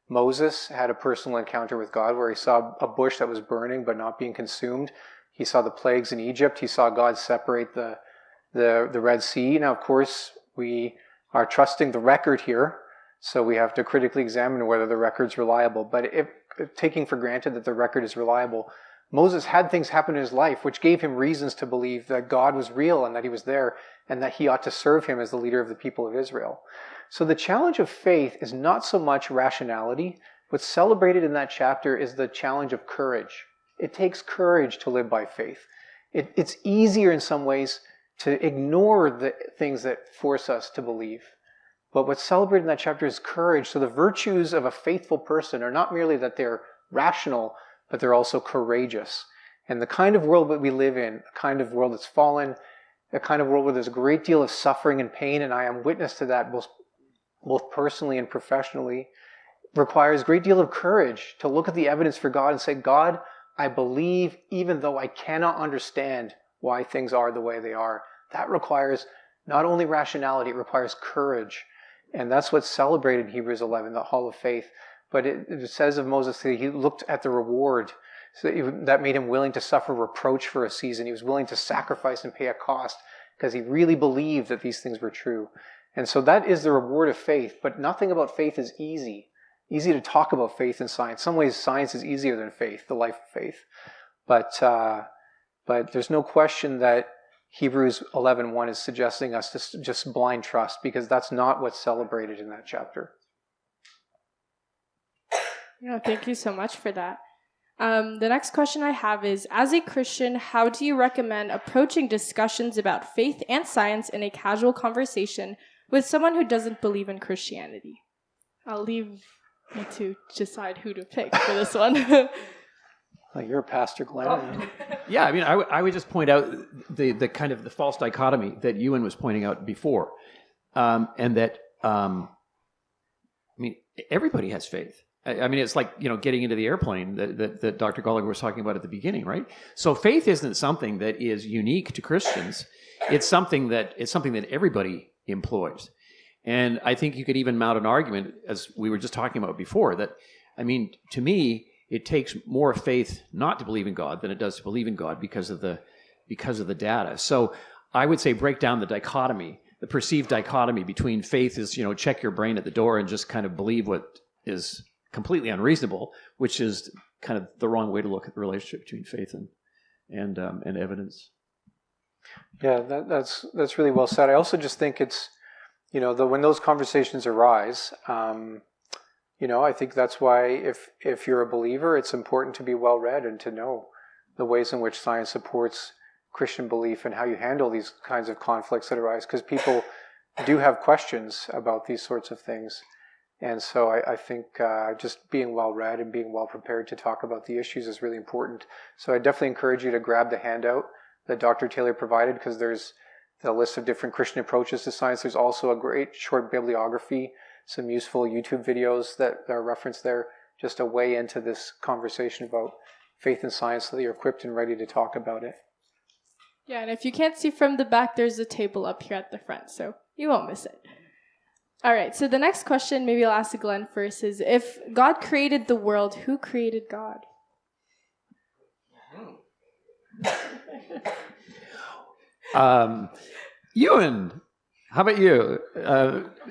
Moses had a personal encounter with God where he saw a bush that was burning but not being consumed. He saw the plagues in Egypt. He saw God separate the Red Sea. Now, of course, we are trusting the record here, so we have to critically examine whether the record's reliable. But if taking for granted that the record is reliable, Moses had things happen in his life which gave him reasons to believe that God was real and that he was there and that he ought to serve him as the leader of the people of Israel. So the challenge of faith is not so much rationality. What's celebrated in that chapter is the challenge of courage. It takes courage to live by faith. It's easier in some ways to ignore the things that force us to believe. But what's celebrated in that chapter is courage. So the virtues of a faithful person are not merely that they're rational, but they're also courageous. And the kind of world that we live in, a kind of world that's fallen, a kind of world where there's a great deal of suffering and pain, and I am witness to that both personally and professionally, requires a great deal of courage to look at the evidence for God and say, God, I believe even though I cannot understand why things are the way they are. That requires not only rationality, it requires courage. And that's what's celebrated in Hebrews 11, the Hall of Faith. But it says of Moses that he looked at the reward. So that made him willing to suffer reproach for a season. He was willing to sacrifice and pay a cost because he really believed that these things were true. And so that is the reward of faith. But nothing about faith is easy. Easy to talk about faith in science. In some ways, science is easier than faith, the life of faith. But there's no question that Hebrews 11:1 is suggesting us to just blind trust, because that's not what's celebrated in that chapter. Yeah, thank you so much for that. The next question I have is, as a Christian, how do you recommend approaching discussions about faith and science in a casual conversation with someone who doesn't believe in Christianity? I'll leave you to decide who to pick for this one. You're a pastor, Glenn. Yeah, I mean, I would just point out the kind of the false dichotomy that Ewan was pointing out before, and that I mean, everybody has faith. I mean, it's like, getting into the airplane that Dr. Gallagher was talking about at the beginning, right? So faith isn't something that is unique to Christians. It's something that everybody employs. And I think you could even mount an argument, as we were just talking about before, that, I mean, to me, it takes more faith not to believe in God than it does to believe in God because of the data. So I would say break down the dichotomy, the perceived dichotomy between faith is, check your brain at the door and just kind of believe what is completely unreasonable, which is kind of the wrong way to look at the relationship between faith and evidence. Yeah, that's really well said. I also just think it's, when those conversations arise, I think that's why if you're a believer, it's important to be well read and to know the ways in which science supports Christian belief and how you handle these kinds of conflicts that arise, because people do have questions about these sorts of things. And so I think just being well read and being well prepared to talk about the issues is really important. So I definitely encourage you to grab the handout that Dr. Taylor provided, because there's the list of different Christian approaches to science. There's also a great short bibliography, some useful YouTube videos that are referenced there, just a way into this conversation about faith and science so that you're equipped and ready to talk about it. Yeah, and if you can't see from the back, there's a table up here at the front, so you won't miss it. All right, so the next question, maybe I'll ask Glenn first, is if God created the world, who created God? Ewan, how about you?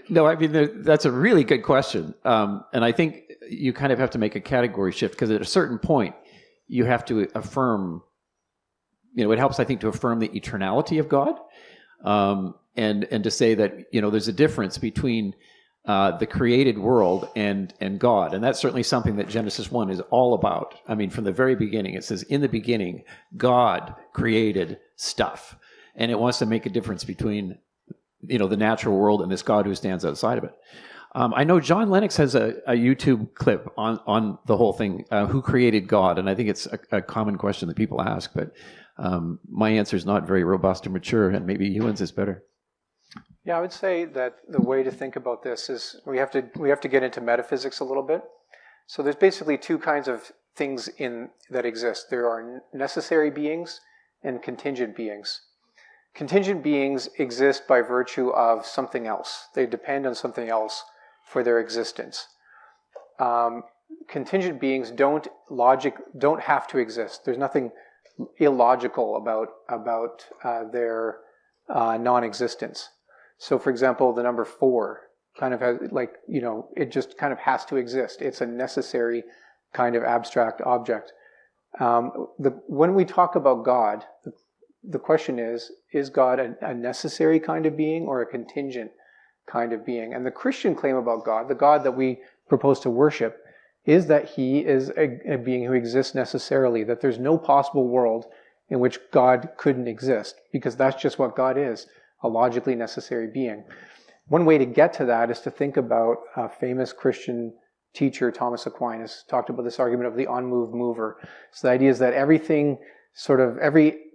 No, I mean, that's a really good question. And I think you kind of have to make a category shift, because at a certain point, you have to affirm, it helps, I think, to affirm the eternality of God. And to say that, there's a difference between the created world and God. And that's certainly something that Genesis 1 is all about. I mean, from the very beginning, it says, in the beginning, God created stuff. And it wants to make a difference between, the natural world and this God who stands outside of it. I know John Lennox has a YouTube clip on the whole thing, who created God? And I think it's a common question that people ask, but my answer is not very robust or mature, and maybe Ewan's is better. Yeah, I would say that the way to think about this is we have to get into metaphysics a little bit. So there's basically two kinds of things that exist. There are necessary beings and contingent beings. Contingent beings exist by virtue of something else. They depend on something else for their existence. Contingent beings don't have to exist. There's nothing illogical about their non-existence. So, for example, the number 4 kind of has, it just kind of has to exist. It's a necessary kind of abstract object. When we talk about God, the question is God a necessary kind of being or a contingent kind of being? And the Christian claim about God, the God that we propose to worship, is that he is a being who exists necessarily, that there's no possible world in which God couldn't exist, because that's just what God is, a logically necessary being. One way to get to that is to think about a famous Christian teacher, Thomas Aquinas, talked about this argument of the unmoved mover. So the idea is that every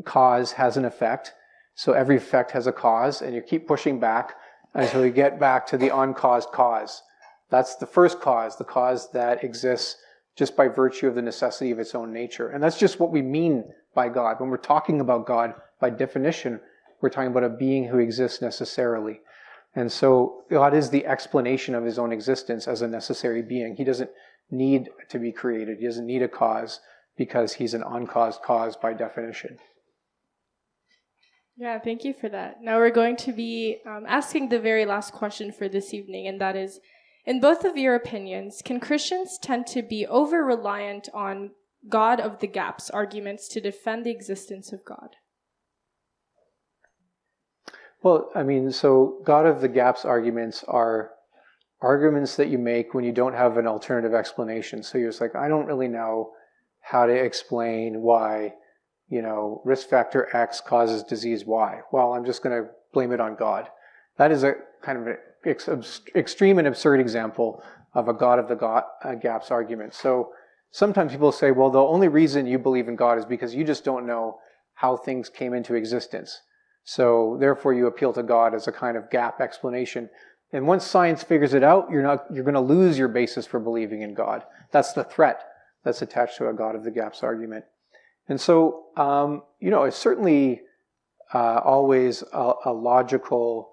cause has an effect, so every effect has a cause, and you keep pushing back until you get back to the uncaused cause. That's the first cause, the cause that exists just by virtue of the necessity of its own nature. And that's just what we mean by God. When we're talking about God, by definition, we're talking about a being who exists necessarily. And so God is the explanation of his own existence as a necessary being. He doesn't need to be created. He doesn't need a cause because he's an uncaused cause by definition. Yeah, thank you for that. Now we're going to be asking the very last question for this evening, and that is, in both of your opinions, can Christians tend to be over-reliant on God of the gaps arguments to defend the existence of God? Well, so God of the gaps arguments are arguments that you make when you don't have an alternative explanation. So you're just like, I don't really know how to explain why, risk factor X causes disease Y. Well, I'm just going to blame it on God. That is a kind of an extreme and absurd example of a God of the gaps argument. So sometimes people say, well, the only reason you believe in God is because you just don't know how things came into existence. So therefore you appeal to God as a kind of gap explanation. And once science figures it out, you're going to lose your basis for believing in God. That's the threat that's attached to a God of the gaps argument. And so, it's certainly always a logical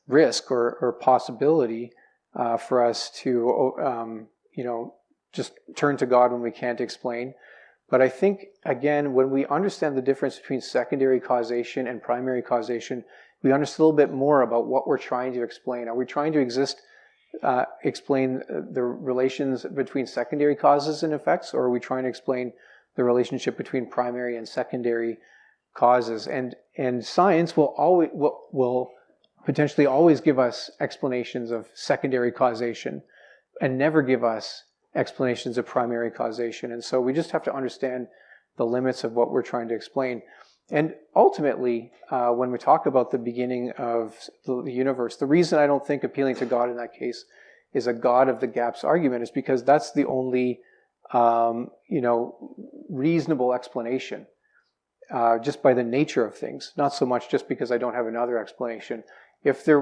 risk or possibility for us to, just turn to God when we can't explain. But I think, again, when we understand the difference between secondary causation and primary causation, we understand a little bit more about what we're trying to explain. Are we trying to explain the relations between secondary causes and effects, or are we trying to explain the relationship between primary and secondary causes? And science will potentially always give us explanations of secondary causation and never give us explanations of primary causation. And so we just have to understand the limits of what we're trying to explain. And ultimately, when we talk about the beginning of the universe, the reason I don't think appealing to God in that case is a God of the gaps argument is because that's the only, reasonable explanation, just by the nature of things, not so much just because I don't have another explanation. If there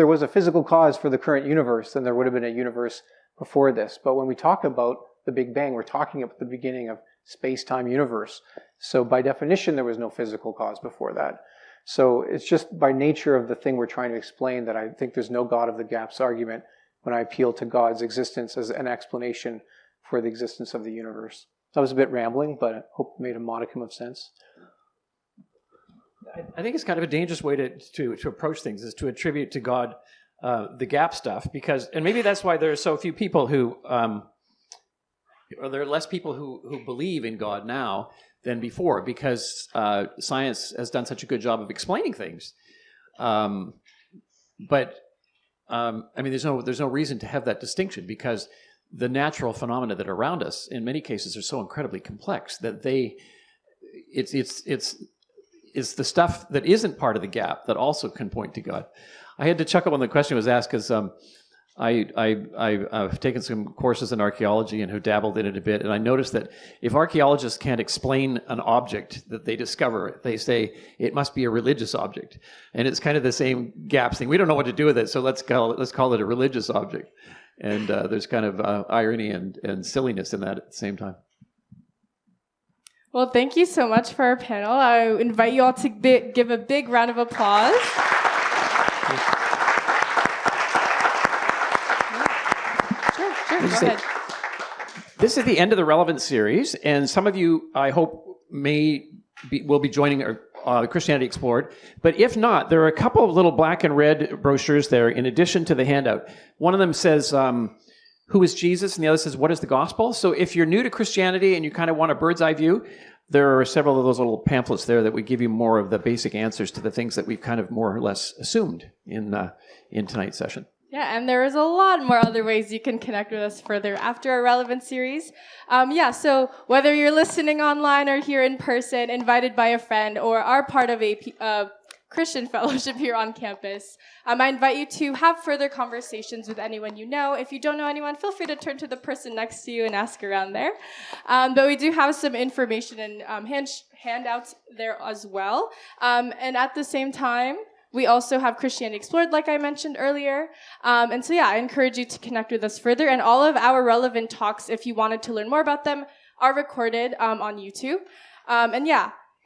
was a physical cause for the current universe, then there would have been a universe before this. But when we talk about the Big Bang, we're talking about the beginning of space-time universe. So by definition, there was no physical cause before that. So it's just by nature of the thing we're trying to explain that I think there's no God of the gaps argument when I appeal to God's existence as an explanation for the existence of the universe. That was a bit rambling, but I hope it made a modicum of sense. I think it's kind of a dangerous way to approach things, is to attribute to God the gap stuff, and maybe that's why there are so few people who, or there are less people who believe in God now than before, because science has done such a good job of explaining things. But there's no reason to have that distinction, because the natural phenomena that are around us, in many cases, are so incredibly complex that it's the stuff that isn't part of the gap that also can point to God. I had to chuckle when the question was asked, because I've taken some courses in archaeology and have dabbled in it a bit, and I noticed that if archaeologists can't explain an object that they discover, they say it must be a religious object, and it's kind of the same gaps thing. We don't know what to do with it, so let's call it a religious object, and there's kind of irony and silliness in that at the same time. Well, thank you so much for our panel. I invite you all to give a big round of applause. Sure, go ahead. This is the end of the Relevant series, and some of you, I hope, will be joining Christianity Explored. But if not, there are a couple of little black and red brochures there in addition to the handout. One of them says, who is Jesus? And the other says, what is the gospel? So if you're new to Christianity and you kind of want a bird's eye view, there are several of those little pamphlets there that would give you more of the basic answers to the things that we've kind of more or less assumed in tonight's session. Yeah, and there is a lot more other ways you can connect with us further after our relevant series. So whether you're listening online or here in person, invited by a friend, or are part of a Christian fellowship here on campus, I invite you to have further conversations with anyone you know. If you don't know anyone, feel free to turn to the person next to you and ask around there. But we do have some information and handouts there as well. And at the same time, we also have Christianity Explored, like I mentioned earlier. I encourage you to connect with us further. And all of our relevant talks, if you wanted to learn more about them, are recorded on YouTube.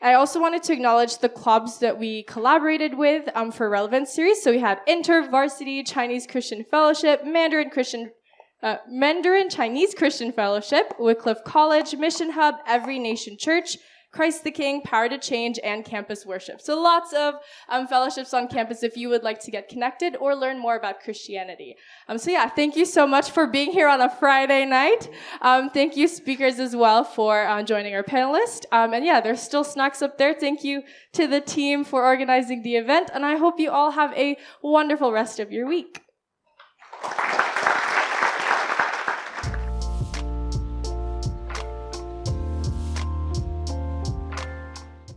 I also wanted to acknowledge the clubs that we collaborated with for Relevant series. So we had InterVarsity Chinese Christian Fellowship, Mandarin Chinese Christian Fellowship, Wycliffe College, Mission Hub, Every Nation Church, Christ the King, Power to Change, and Campus Worship. So lots of fellowships on campus if you would like to get connected or learn more about Christianity. Thank you so much for being here on a Friday night. Thank you, speakers, as well, for joining our panelists. There's still snacks up there. Thank you to the team for organizing the event, and I hope you all have a wonderful rest of your week.